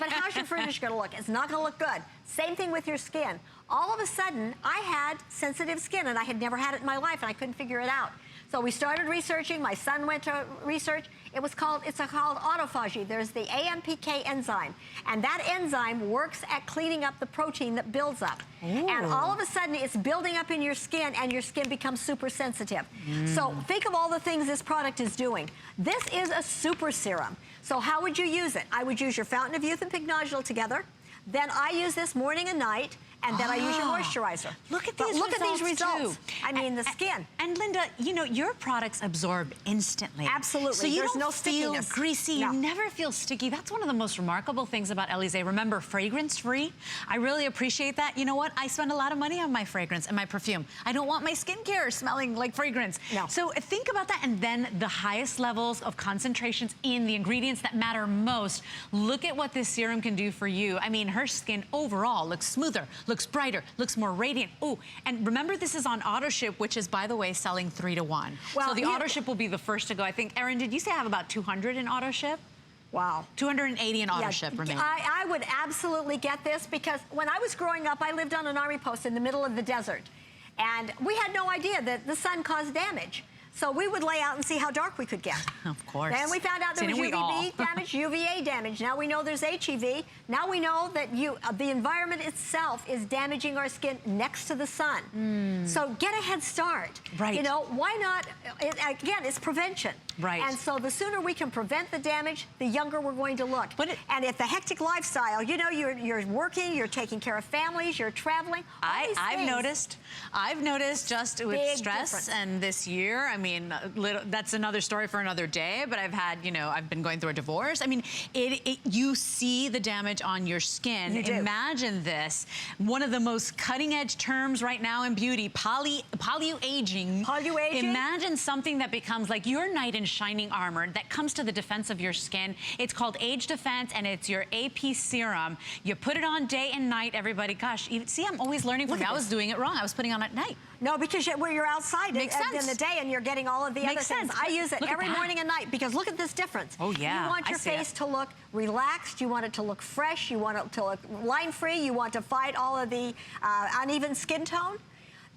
but how's your furniture gonna look? It's not gonna look good. Same thing with your skin. All of a sudden, I had sensitive skin and I had never had it in my life and I couldn't figure it out. So we started researching. My son went to research. It's called autophagy. There's the AMPK enzyme, and that enzyme works at cleaning up the protein that builds up. Ooh. And all of a sudden, it's building up in your skin, and your skin becomes super sensitive. So think of all the things this product is doing. This is a super serum. So how would you use it? I would use your Fountain of Youth and Pink Nodule together. Then I use this morning and night, and then I use your moisturizer. Look at these results. Too. I mean, the skin. And Linda, you know, your products absorb instantly. Absolutely. So you don't no feel stickiness. greasy. No. You never feel sticky. That's one of the most remarkable things about Elysee. Remember, fragrance-free. I really appreciate that. You know what? I spend a lot of money on my fragrance and my perfume. I don't want my skincare smelling like fragrance. No. So think about that. And then the highest levels of concentrations in the ingredients that matter most. Look at what this serum can do for you. I mean, her skin overall looks smoother, looks brighter, looks more radiant. Oh, and remember, this is on auto ship, which is, by the way, selling 3 to 1. Well, so the auto ship will be the first to go. I think, Erin, did you say I have about 200 in auto ship? Wow. 280 in auto ship remaining. I would absolutely get this, because when I was growing up, I lived on an army post in the middle of the desert. And we had no idea that the sun caused damage. So we would lay out and see how dark we could get. Of course. Then we found out there was UVB damage, UVA damage. Now we know there's HEV. Now we know that the environment itself is damaging our skin next to the sun. So get a head start. Right. You know, why not? Again, it's prevention. Right. And so the sooner we can prevent the damage, the younger we're going to look. And if the hectic lifestyle, you know, you're working, you're taking care of families, you're traveling. I've noticed just with stress and this year, I mean, that's another story for another day, but I've had, you know, I've been going through a divorce. I mean, you see the damage on your skin. You do. Imagine this. One of the most cutting edge terms right now in beauty, polyaging. Polyaging? Imagine something that becomes like your knight in shining armor that comes to the defense of your skin. It's called Age Defense, and it's your AP serum. You put it on day and night, everybody. Gosh, see, I'm always learning from you. I was doing it wrong. I was putting it on at night. No, because you're outside in the day and you're getting all of the other things. I use it every morning and night, because look at this difference. Oh, yeah. You want your face to look relaxed. You want it to look fresh. You want it to look line-free. You want to fight all of the uneven skin tone.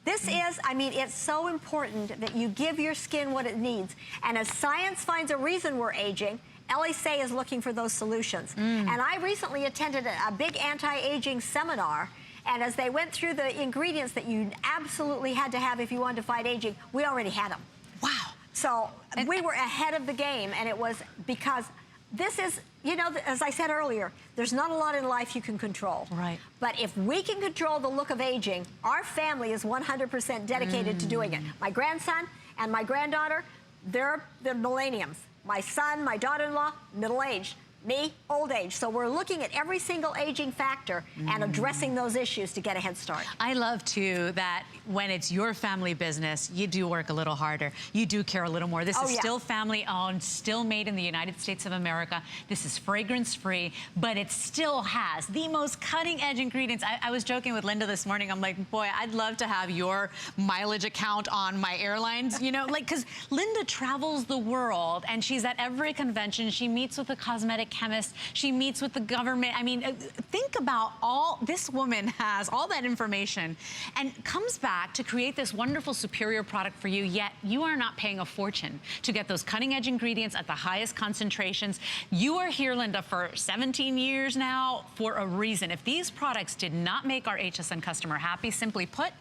This is, I mean, it's so important that you give your skin what it needs. And as science finds a reason we're aging, Elysee is looking for those solutions. And I recently attended a big anti-aging seminar. And as they went through the ingredients that you absolutely had to have if you wanted to fight aging, we already had them. Wow. So we were ahead of the game, and it was because this is, you know, as I said earlier, there's not a lot in life you can control. Right. But if we can control the look of aging, our family is 100% dedicated to doing it. My grandson and my granddaughter, they're millenniums. My son, my daughter-in-law, middle-aged. Me, old age. So we're looking at every single aging factor and addressing those issues to get a head start. I love, too, that when it's your family business, you do work a little harder. You do care a little more. This is still family-owned, still made in the United States of America. This is fragrance-free, but it still has the most cutting-edge ingredients. I was joking with Linda this morning. I'm like, boy, I'd love to have your mileage account on my airlines, you know, like, because Linda travels the world, and she's at every convention. She meets with the cosmetic chemist. She meets with the government. I mean, think about all this woman has, all that information, and comes back to create this wonderful, superior product for you, yet you are not paying a fortune to get those cutting-edge ingredients at the highest concentrations. You are here, Linda, for 17 years now for a reason. If these products did not make our HSN customer happy, simply put,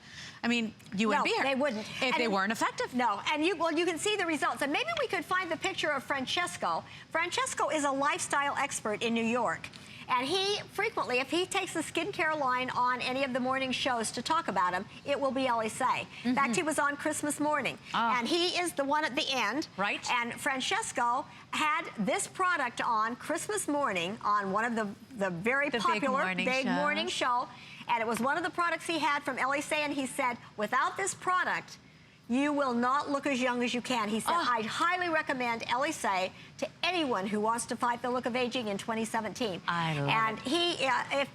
I mean, you wouldn't be here. They wouldn't. If they weren't effective. No, and you can see the results. And maybe we could find the picture of Francesco. Francesco is a lifestyle expert in New York. And he frequently, if he takes the skincare line on any of the morning shows to talk about him, it will be Elysee. In fact, he was on Christmas morning. And he is the one at the end. Right. And Francesco had this product on Christmas morning on one of the very popular big morning show. And it was one of the products he had from Elysee, and he said, without this product, you will not look as young as you can. He said, I highly recommend Elysee to anyone who wants to fight the look of aging in 2017. I love and it. he,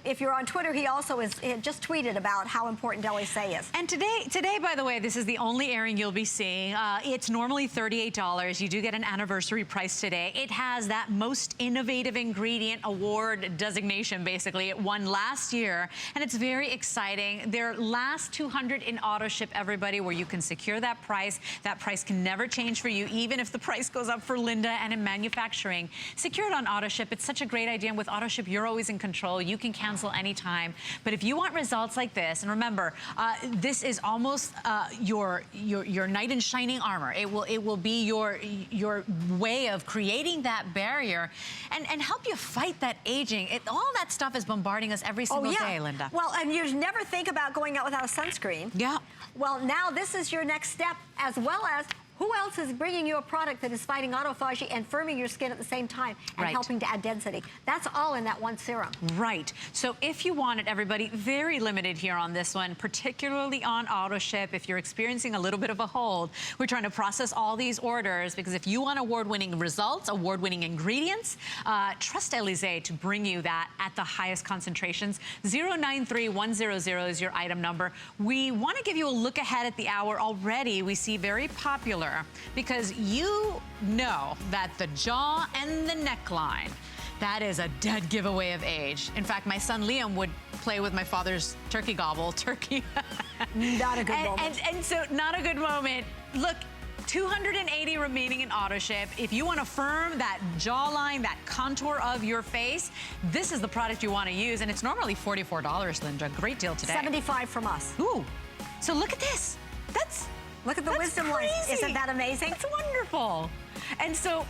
if you're on Twitter, he also he just tweeted about how important Elysee is. And today, by the way, this is the only airing you'll be seeing. It's normally $38. You do get an anniversary price today. It has that Most Innovative Ingredient Award designation, basically. It won last year, and it's very exciting. Their last 200 in auto ship, everybody, where you can secure that price. That price can never change for you, even if the price goes up for Linda and in manufacturing. Secure it on auto ship. It's such a great idea. And with auto ship, you're always in control. You can cancel anytime. But if you want results like this, and remember, this is almost your knight in shining armor. It will be your way of creating that barrier and help you fight that aging. All that stuff is bombarding us every single day, Linda. Well, and you never think about going out without a sunscreen. Yeah. Well, now this is your next step, as well as who else is bringing you a product that is fighting autophagy and firming your skin at the same time and helping to add density? That's all in that one serum. Right. So if you want it, everybody, very limited here on this one, particularly on auto ship. If you're experiencing a little bit of a hold, we're trying to process all these orders because if you want award-winning results, award-winning ingredients, trust Elysee to bring you that at the highest concentrations. 093100 is your item number. We want to give you a look ahead at the hour already. We see very popular because you know that the jaw and the neckline, that is a dead giveaway of age. In fact, my son Liam would play with my father's turkey gobble. Not a good moment. And so not a good moment. Look, 280 remaining in auto ship. If you want to firm that jawline, that contour of your face, this is the product you want to use. And it's normally $44, Linda. Great deal today. $75 from us. Ooh. So look at this. Look at the wisdom lines. Isn't that amazing? It's wonderful. And so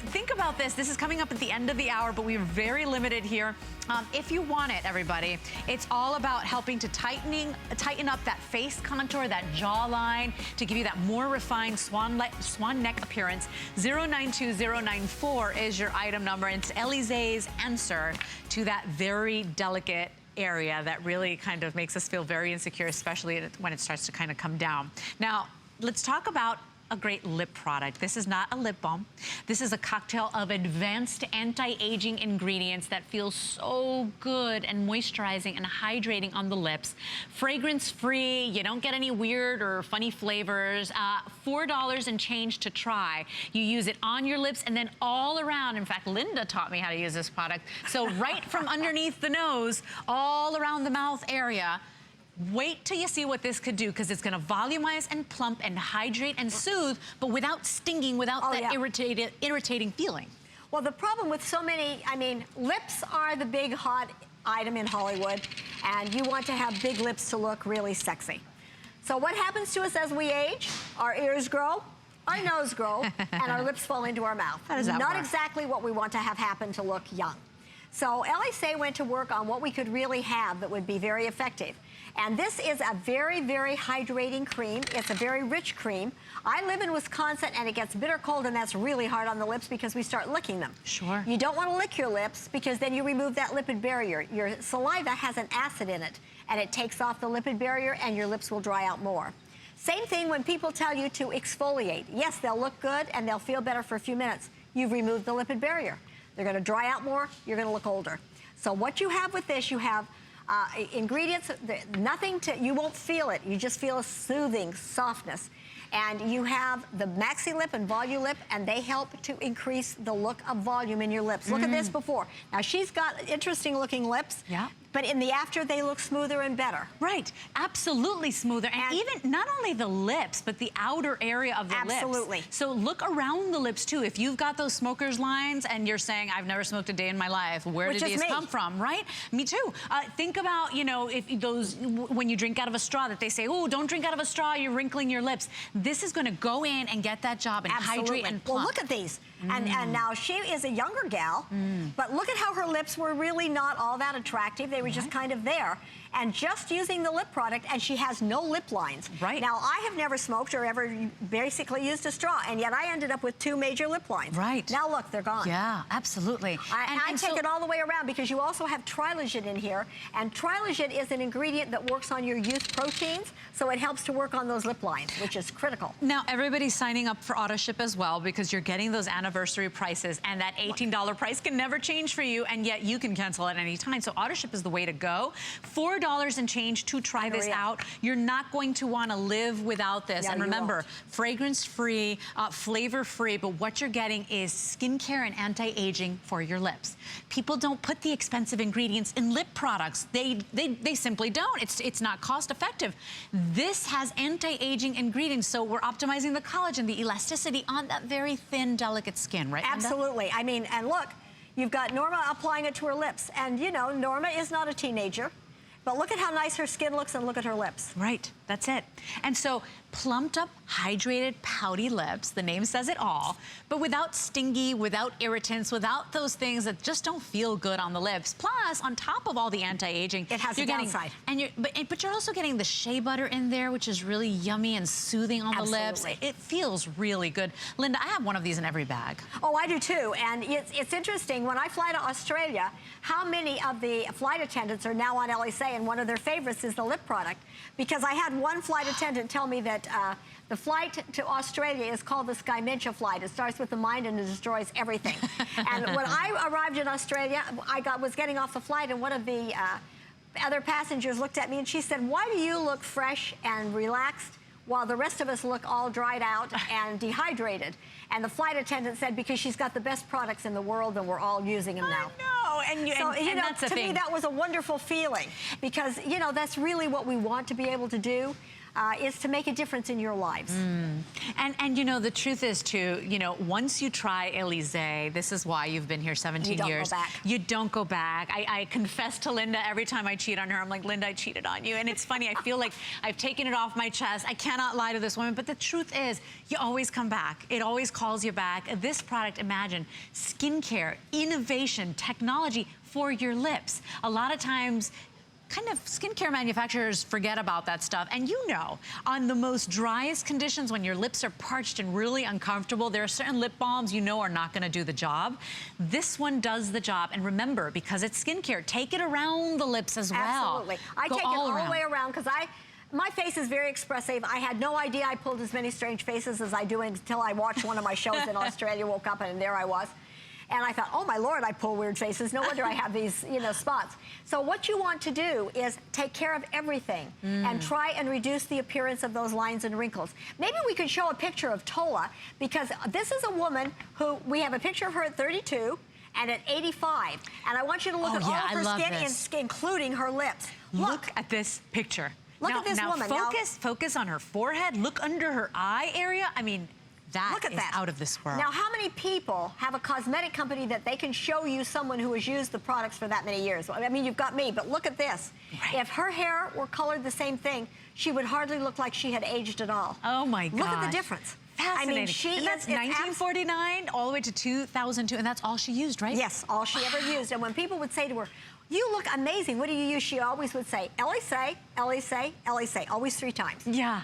think about this. This is coming up at the end of the hour, but we're very limited here. If you want it, everybody, it's all about helping to tighten up that face contour, that jawline, to give you that more refined swan neck appearance. 092094 is your item number. And it's Elysee's answer to that very delicate area that really kind of makes us feel very insecure, especially when it starts to kind of come down. Now, let's talk about a great lip product. This is not a lip balm. This is a cocktail of advanced anti-aging ingredients that feels so good and moisturizing and hydrating on the lips. Fragrance-free, you don't get any weird or funny flavors. $4 and change to try. You use it on your lips and then all around. In fact, Linda taught me how to use this product. So right from underneath the nose, all around the mouth area. Wait till you see what this could do, because it's going to volumize and plump and hydrate and soothe, but without stinging, without that irritating feeling. Well, the problem with so many, I mean, lips are the big hot item in Hollywood, and you want to have big lips to look really sexy. So what happens to us as we age? Our ears grow, our nose grow, and our lips fall into our mouth. How does that Not work? exactly what we want to have happen to look young. So Elysee went to work on what we could really have that would be very effective. And this is a very, very hydrating cream. It's a very rich cream. I live in Wisconsin, and it gets bitter cold, and that's really hard on the lips because we start licking them. Sure. You don't want to lick your lips because then you remove that lipid barrier. Your saliva has an acid in it, and it takes off the lipid barrier, and your lips will dry out more. Same thing when people tell you to exfoliate. Yes, they'll look good, and they'll feel better for a few minutes. You've removed the lipid barrier. They're going to dry out more. You're going to look older. So what you have with this, you have ingredients, you won't feel it. You just feel a soothing softness. And you have the Maxi Lip and Volu Lip, and they help to increase the look of volume in your lips. Look at this before. Now, she's got interesting looking lips. Yeah. But in the after, they look smoother and better. Right, absolutely smoother. And even not only the lips, but the outer area of the lips. Absolutely. So look around the lips too. If you've got those smoker's lines and you're saying, I've never smoked a day in my life, where did these come from, right? Me too. Think about, you know, if those, when you drink out of a straw, that they say, oh, don't drink out of a straw, you're wrinkling your lips. This is gonna go in and get that job and hydrate and plump. Well, look at these. And now she is a younger gal, but look at how her lips were really not all that attractive. They were just kind of there. And just using the lip product, and she has no lip lines. Right. Now, I have never smoked or ever basically used a straw, and yet I ended up with 2 major lip lines. Right. Now look, they're gone. Yeah, absolutely. I take it all the way around because you also have Trilogit in here, and Trilogit is an ingredient that works on your youth proteins, so it helps to work on those lip lines, which is critical. Now, everybody's signing up for auto ship as well because you're getting those anniversary prices, and that $18 price can never change for you, and yet you can cancel at any time. So auto ship is the way to go. $4 and change to try this out. You're not going to want to live without this. Yeah, and remember, fragrance-free, flavor-free, but what you're getting is skincare and anti-aging for your lips. People don't put the expensive ingredients in lip products. They simply don't. It's not cost-effective. This has anti-aging ingredients, so we're optimizing the collagen, the elasticity on that very thin, delicate skin, right, Linda? Absolutely. I mean, and look, you've got Norma applying it to her lips, and you know, Norma is not a teenager. But look at how nice her skin looks and look at her lips. Right, that's it. And so plumped up, hydrated, pouty lips, the name says it all, but without stingy, without irritants, without those things that just don't feel good on the lips. Plus, on top of all the anti-aging, it has a downside. And but you're also getting the shea butter in there, which is really yummy and soothing on the lips. It feels really good. Linda, I have one of these in every bag. Oh, I do too. And it's interesting, when I fly to Australia, how many of the flight attendants are now on Elysee, and one of their favorites is the lip product. Because I had one flight attendant tell me that the flight to Australia is called the Skymentia flight. It starts with the mind and it destroys everything. And when I arrived in Australia, was getting off the flight, and one of the other passengers looked at me and she said, "Why do you look fresh and relaxed while the rest of us look all dried out and dehydrated?" And the flight attendant said, "Because she's got the best products in the world and we're all using them now." I know. And that's the thing. To me, that was a wonderful feeling, because, you know, that's really what we want to be able to do. Is to make a difference in your lives. And you know, the truth is too, you know, once you try Elysee, this is why you've been here 17 years. You don't go back. You don't go back. I confess to Linda every time I cheat on her. I'm like, Linda, I cheated on you. And it's funny, I feel like I've taken it off my chest. I cannot lie to this woman, but the truth is, you always come back. It always calls you back. This product, imagine, skincare, innovation, technology for your lips. A lot of times, kind of skincare manufacturers forget about that stuff. And you know, on the most driest conditions, when your lips are parched and really uncomfortable, there are certain lip balms you know are not gonna do the job. This one does the job. And remember, because it's skincare, take it around the lips as well. Absolutely. I take it all the way around, because my face is very expressive. I had no idea I pulled as many strange faces as I do until I watched one of my shows in Australia, woke up and there I was. And I thought, oh my Lord, I pull weird faces. No wonder I have these, you know, spots. So what you want to do is take care of everything and try and reduce the appearance of those lines and wrinkles. Maybe we could show a picture of Tola, because this is a woman who, we have a picture of her at 32 and at 85. And I want you to look at all of her skin, including her lips. Look at this picture. Look at this woman. Focus on her forehead. Look under her eye area. I mean, that is out of this world. Now, how many people have a cosmetic company that they can show you someone who has used the products for that many years? I mean, you've got me, but look at this. Right. If her hair were colored the same thing, she would hardly look like she had aged at all. Oh my God. Look at the difference. Fascinating. I mean, that's 1949 all the way to 2002, and that's all she used, right? Yes, all she ever used. And when people would say to her, "You look amazing, what do you use?" she always would say, Elysee, Elysee, Elysee, always 3 times. Yeah,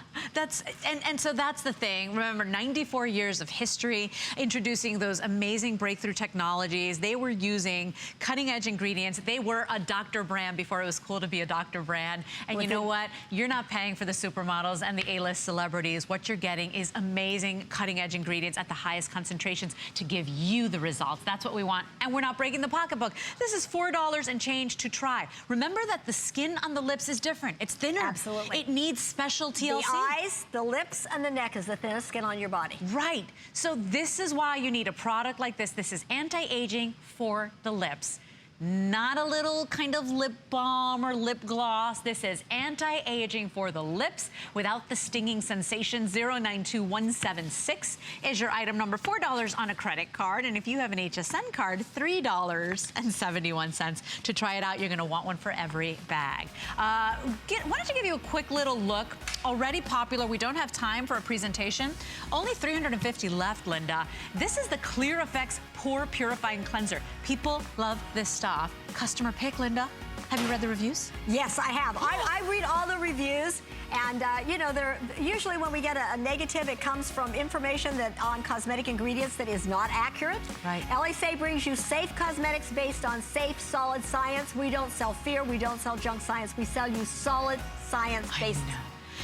and so that's the thing. Remember, 94 years of history, introducing those amazing breakthrough technologies. They were using cutting-edge ingredients. They were a doctor brand before it was cool to be a doctor brand. And you know what? You're not paying for the supermodels and the A-list celebrities. What you're getting is amazing cutting-edge ingredients at the highest concentrations to give you the results. That's what we want. And we're not breaking the pocketbook. This is $4 and change to try. Remember that the skin on the lips is different. It's thinner. Absolutely. It needs special TLC. The eyes, the lips, and the neck is the thinnest skin on your body. Right. So this is why you need a product like this. This is anti-aging for the lips. Not a little kind of lip balm or lip gloss. This is anti-aging for the lips without the stinging sensation. 092176 is your item number. $4 on a credit card. And if you have an HSN card, $3.71 to try it out. You're going to want one for every bag. Why don't you give you a quick little look. Already popular. We don't have time for a presentation. Only 350 left, Linda. This is the Clear Effects Pore Purifying Cleanser. People love this stuff. Customer pick, Linda. Have you read the reviews? Yes, I have. I read all the reviews, and you know, usually when we get a negative, it comes from information that on cosmetic ingredients that is not accurate. Right. Elysee brings you safe cosmetics based on safe, solid science. We don't sell fear. We don't sell junk science. We sell you solid science-based.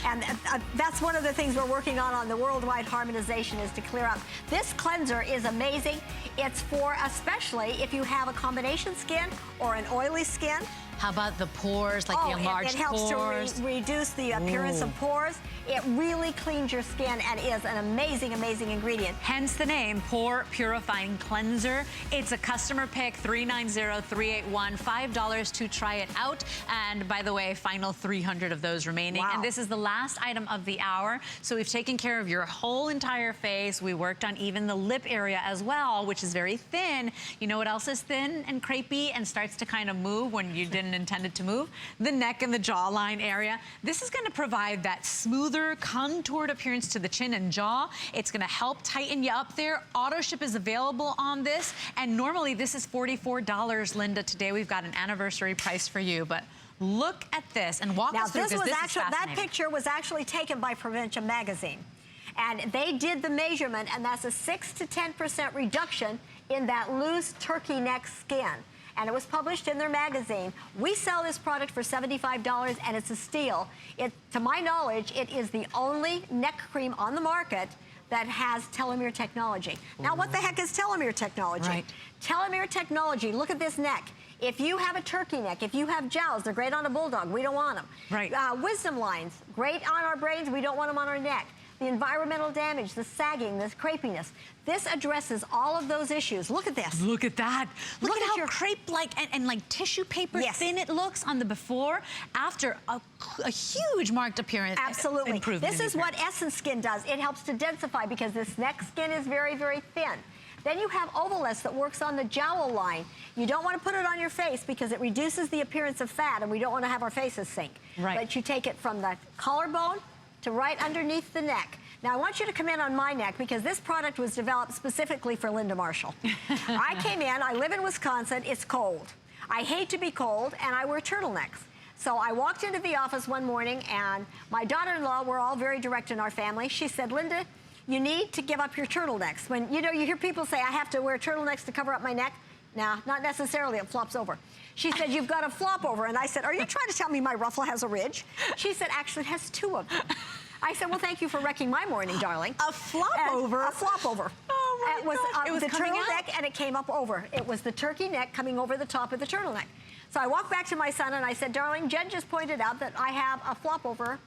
And that's one of the things we're working on the worldwide harmonization, is to clear up. This cleanser is amazing. It's for especially if you have a combination skin or an oily skin. How about the pores, like the enlarged pores? It helps to reduce the appearance of pores. It really cleans your skin and is an amazing, amazing ingredient. Hence the name, Pore Purifying Cleanser. It's a customer pick, $390-381, $5 to try it out. And by the way, final 300 of those remaining. Wow. And this is the last item of the hour. So we've taken care of your whole entire face. We worked on even the lip area as well, which is very thin. You know what else is thin and crepey and starts to kind of move when you didn't intend it to move? The neck and the jawline area. This is going to provide that smoother, contoured appearance to the chin and jaw. It's going to help tighten you up there. Auto ship is available on this, and normally this is $44, Linda. Today we've got an anniversary price for you, but look at this and walk us through, because this is fascinating. That picture was actually taken by Prevention Magazine, and they did the measurement, and that's a 6 to 10% reduction in that loose turkey neck skin. And it was published in their magazine. We sell this product for $75, and it's a steal. To my knowledge, it is the only neck cream on the market that has telomere technology. Now, what the heck is telomere technology? Right. Telomere technology, look at this neck. If you have a turkey neck, if you have jowls, they're great on a bulldog. We don't want them. Right. Wisdom lines, great on our brains. We don't want them on our neck. The environmental damage, the sagging, the crepiness. This addresses all of those issues. Look at this. Look at that. Look at how your crepe-like and like tissue paper thin it looks on the before, after a huge marked appearance. Absolutely. Improvement. This is what Essence Skin does. It helps to densify because this neck skin is very, very thin. Then you have Ovaless that works on the jowl line. You don't want to put it on your face because it reduces the appearance of fat, and we don't want to have our faces sink. Right. But you take it from the collarbone to right underneath the neck. Now, I want you to come in on my neck because this product was developed specifically for Linda Marshall. I came in, I live in Wisconsin, it's cold. I hate to be cold, and I wear turtlenecks. So I walked into the office one morning, and my daughter-in-law, we're all very direct in our family, she said, Linda, you need to give up your turtlenecks. When, you know, you hear people say, I have to wear turtlenecks to cover up my neck. Nah, not necessarily, it flops over. She said, you've got a flop over. And I said, are you trying to tell me my ruffle has a ridge? She said, actually, it has 2 of them. I said, well, thank you for wrecking my morning, darling. A flop over? A flop over. Oh, my God. It was the coming turtleneck, out? and it came up over. It was the turkey neck coming over the top of the turtleneck. So I walked back to my son, and I said, darling, Jen just pointed out that I have a flop over,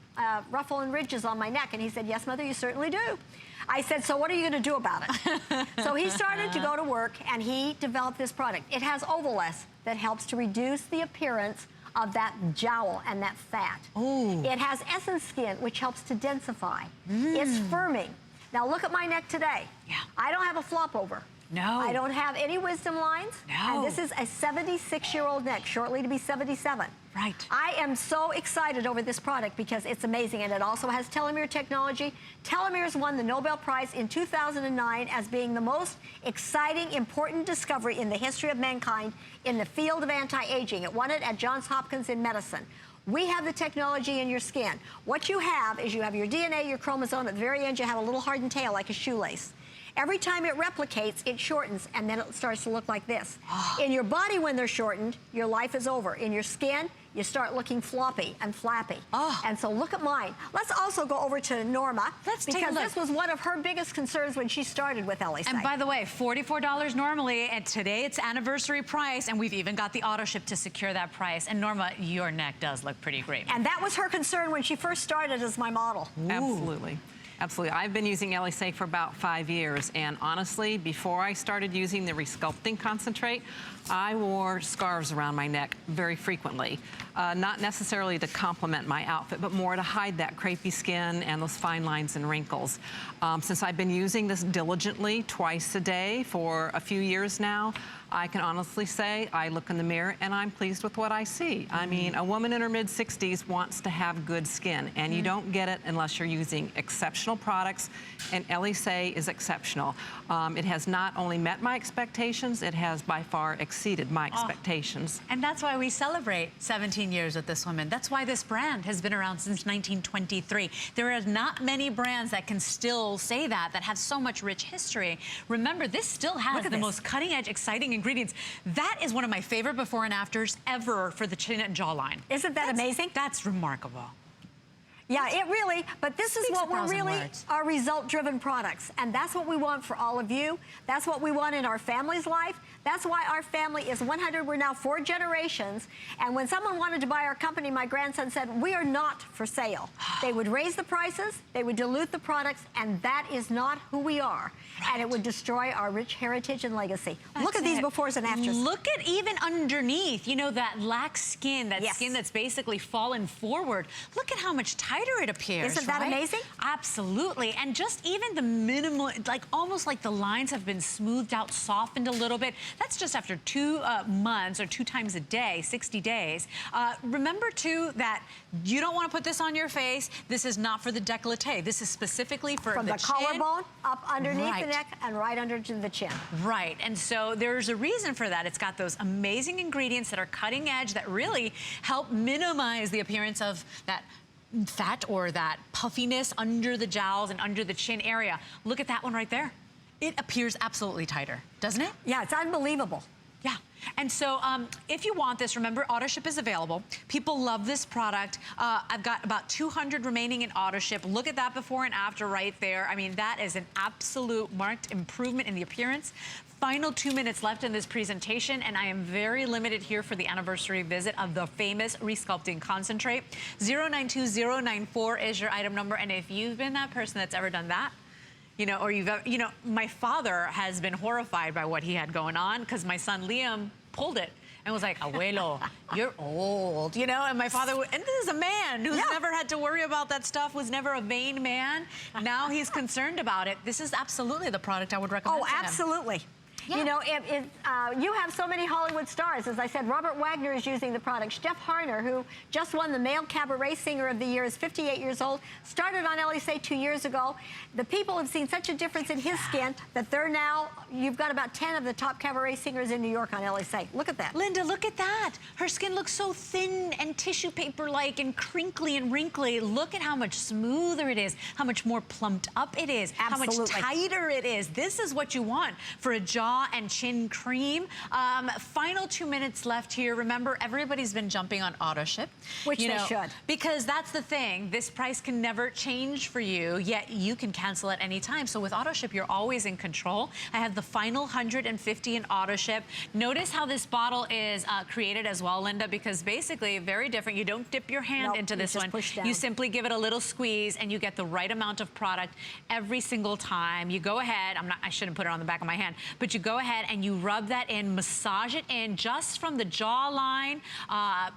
ruffle and ridges on my neck. And he said, yes, Mother, you certainly do. I said, so what are you going to do about it? So he started to go to work, and he developed this product. It has Ovaless that helps to reduce the appearance of that jowl and that fat. Ooh. It has Essence Skin, which helps to densify. It's firming. Now look at my neck today. Yeah. I don't have a flop over. No. I don't have any wisdom lines. No. And this is a 76-year-old neck, shortly to be 77. Right. I am so excited over this product because it's amazing, and it also has telomere technology. Telomeres won the Nobel Prize in 2009 as being the most exciting, important discovery in the history of mankind in the field of anti-aging. It won it at Johns Hopkins in medicine. We have the technology in your skin. What you have is you have your DNA, your chromosome. At the very end, you have a little hardened tail like a shoelace. Every time it replicates, it shortens, and then it starts to look like this. In your body, when they're shortened, your life is over. In your skin, you start looking floppy and flappy. And so look at mine. Let's also go over to Norma. Let's take a look. Because this was one of her biggest concerns when she started with Elysee. And by the way, $44 normally, and today it's anniversary price, and we've even got the auto ship to secure that price. And Norma, your neck does look pretty great. And that was her concern when she first started as my model. Ooh. Absolutely. Absolutely. I've been using Elysee for about 5 years, and honestly, before I started using the resculpting concentrate, I wore scarves around my neck very frequently. Not necessarily to complement my outfit, but more to hide that crepey skin and those fine lines and wrinkles. Since I've been using this diligently twice a day for a few years now, I can honestly say I look in the mirror and I'm pleased with what I see. I mean, a woman in her mid-60s wants to have good skin, and you don't get it unless you're using exceptional products, and Elysee is exceptional. It has not only met my expectations, it has by far exceeded my expectations. And that's why we celebrate 17 years with this woman. That's why this brand has been around since 1923. There are not many brands that can still say that have so much rich history. Remember, this still has the most cutting-edge, exciting ingredients. That is one of my favorite before and afters ever for the chin and jawline. Isn't that amazing? That's remarkable. Yeah, it really, but this is what we're really, our result-driven products. And that's what we want for all of you. That's what we want in our family's life. That's why our family is 100, we're now 4 generations. And when someone wanted to buy our company, my grandson said, we are not for sale. They would raise the prices, they would dilute the products, and that is not who we are. Right. And it would destroy our rich heritage and legacy. Look at these befores and afters. Look at even underneath, you know, that lax skin, that skin that's basically fallen forward. Look at how much tighter it appears. Isn't that amazing? Absolutely. And just even the minimal, like almost like the lines have been smoothed out, softened a little bit. That's just after 2 months or 2 times a day, 60 days. Remember too that you don't want to put this on your face. This is not for the décolleté. This is specifically for from the chin. collarbone up underneath the neck and right under to the chin. Right, and so there's a reason for that. It's got those amazing ingredients that are cutting edge that really help minimize the appearance of that fat or that puffiness under the jowls and under the chin area. Look at that one right there. It appears absolutely tighter, doesn't it? Yeah, it's unbelievable. Yeah, and so if you want this, remember, auto ship is available. People love this product. I've got about 200 remaining in auto ship. Look at that before and after right there. I mean, that is an absolute marked improvement in the appearance. Final 2 minutes left in this presentation, and I am very limited here for the anniversary visit of the famous Resculpting Concentrate. 092094 is your item number, and if you've been that person that's ever done that, you know, or you've, you know, my father has been horrified by what he had going on because my son Liam pulled it and was like, Abuelo, you're old, you know? And my father, and this is a man who's never had to worry about that stuff, was never a vain man. Now he's concerned about it. This is absolutely the product I would recommend. Oh, absolutely. Yeah. You know, you have so many Hollywood stars. As I said, Robert Wagner is using the product. Jeff Harner, who just won the Male Cabaret Singer of the Year, is 58 years old, started on Elysee 2 years ago. The people have seen such a difference in his skin that they're now, you've got about 10 of the top cabaret singers in New York on Elysee. Look at that. Linda, look at that. Her skin looks so thin and tissue paper-like and crinkly and wrinkly. Look at how much smoother it is, how much more plumped up it is, Absolutely. how much tighter it is. This is what you want for a jaw and chin cream. Final 2 minutes left here. Remember, everybody's been jumping on auto ship. Which they should. Because that's the thing. This price can never change for you, yet you can cancel at any time. So with auto ship, you're always in control. I have the final 150 in auto ship. Notice how this bottle is created as well, Linda, because basically very different. You don't dip your hand into this one. You simply give it a little squeeze and you get the right amount of product every single time. You go ahead, I shouldn't put it on the back of my hand, but you go ahead and you rub that in, massage it in just from the jawline,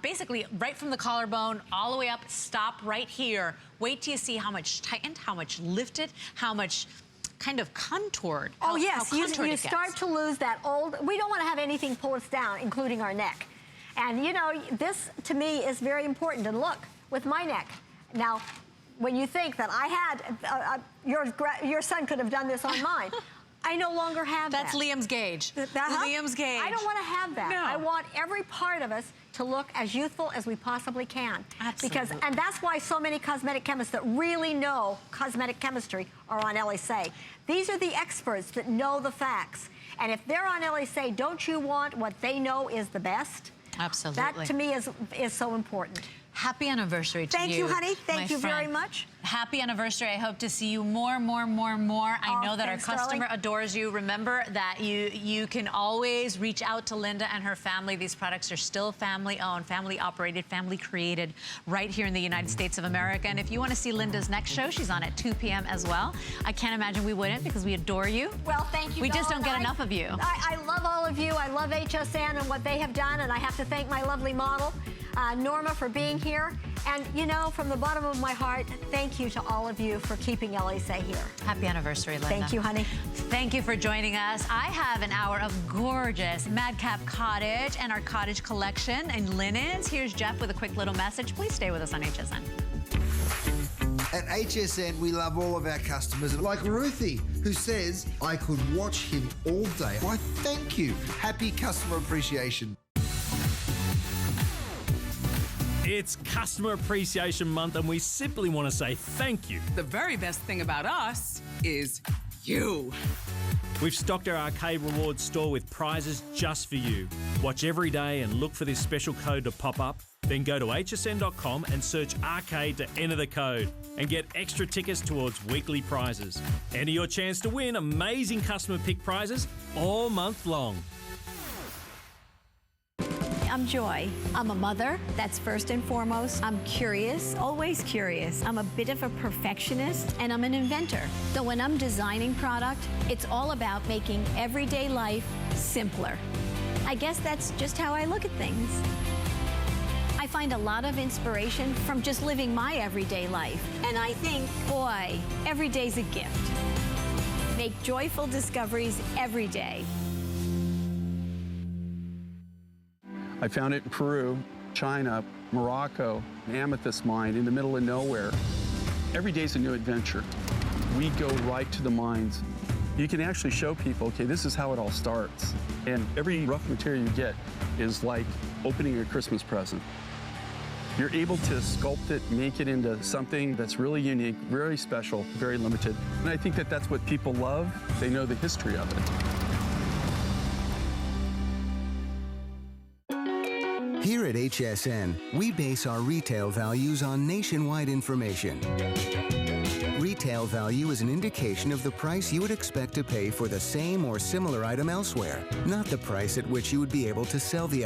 basically right from the collarbone all the way up, stop right here. Wait till you see how much tightened, how much lifted, how much kind of contoured. Oh, yes, you start to lose that old, we don't want to have anything pull us down, including our neck. And, you know, this, to me, is very important. And look, with my neck. Now, when you think that I had, your son could have done this on mine. I no longer have that. That's Liam's gauge. Liam's gauge. I don't want to have that. No. I want every part of us to look as youthful as we possibly can. Absolutely. And that's why so many cosmetic chemists that really know cosmetic chemistry are on Elysee. These are the experts that know the facts. And if they're on Elysee, don't you want what they know is the best? Absolutely. That, to me, is so important. Happy anniversary to you. Thank you, honey. Thank you very much. Happy anniversary. I hope to see you more. I know that our customer adores you. Remember that you can always reach out to Linda and her family. These products are still family-owned, family-operated, family-created right here in the United States of America. And if you want to see Linda's next show, she's on at 2 p.m. as well. I can't imagine we wouldn't because we adore you. Well, thank you. We just don't get enough of you. I love all of you. I love HSN and what they have done, and I have to thank my lovely model. Norma, for being here. And, you know, from the bottom of my heart, thank you to all of you for keeping Elysee here. Happy anniversary, Linda. Thank you, honey. Thank you for joining us. I have an hour of gorgeous Madcap Cottage and our cottage collection and linens. Here's Jeff with a quick little message. Please stay with us on HSN. At HSN, we love all of our customers, like Ruthie, who says, I could watch him all day. Why, thank you. Happy Customer Appreciation. It's Customer Appreciation Month, and we simply want to say thank you. The very best thing about us is you. We've stocked our Arcade Rewards store with prizes just for you. Watch every day and look for this special code to pop up. Then go to hsn.com and search Arcade to enter the code and get extra tickets towards weekly prizes. Enter your chance to win amazing customer pick prizes all month long. I'm Joy. I'm a mother, that's first and foremost. I'm curious, always curious. I'm a bit of a perfectionist, and I'm an inventor. So when I'm designing product, it's all about making everyday life simpler. I guess that's just how I look at things. I find a lot of inspiration from just living my everyday life. And I think, boy, every day's a gift. Make joyful discoveries every day. I found it in Peru, China, Morocco, an amethyst mine in the middle of nowhere. Every day's a new adventure. We go right to the mines. You can actually show people, okay, this is how it all starts. And every rough material you get is like opening a Christmas present. You're able to sculpt it, make it into something that's really unique, very special, very limited. And I think that that's what people love. They know the history of it. Here at HSN, we base our retail values on nationwide information. Retail value is an indication of the price you would expect to pay for the same or similar item elsewhere, not the price at which you would be able to sell the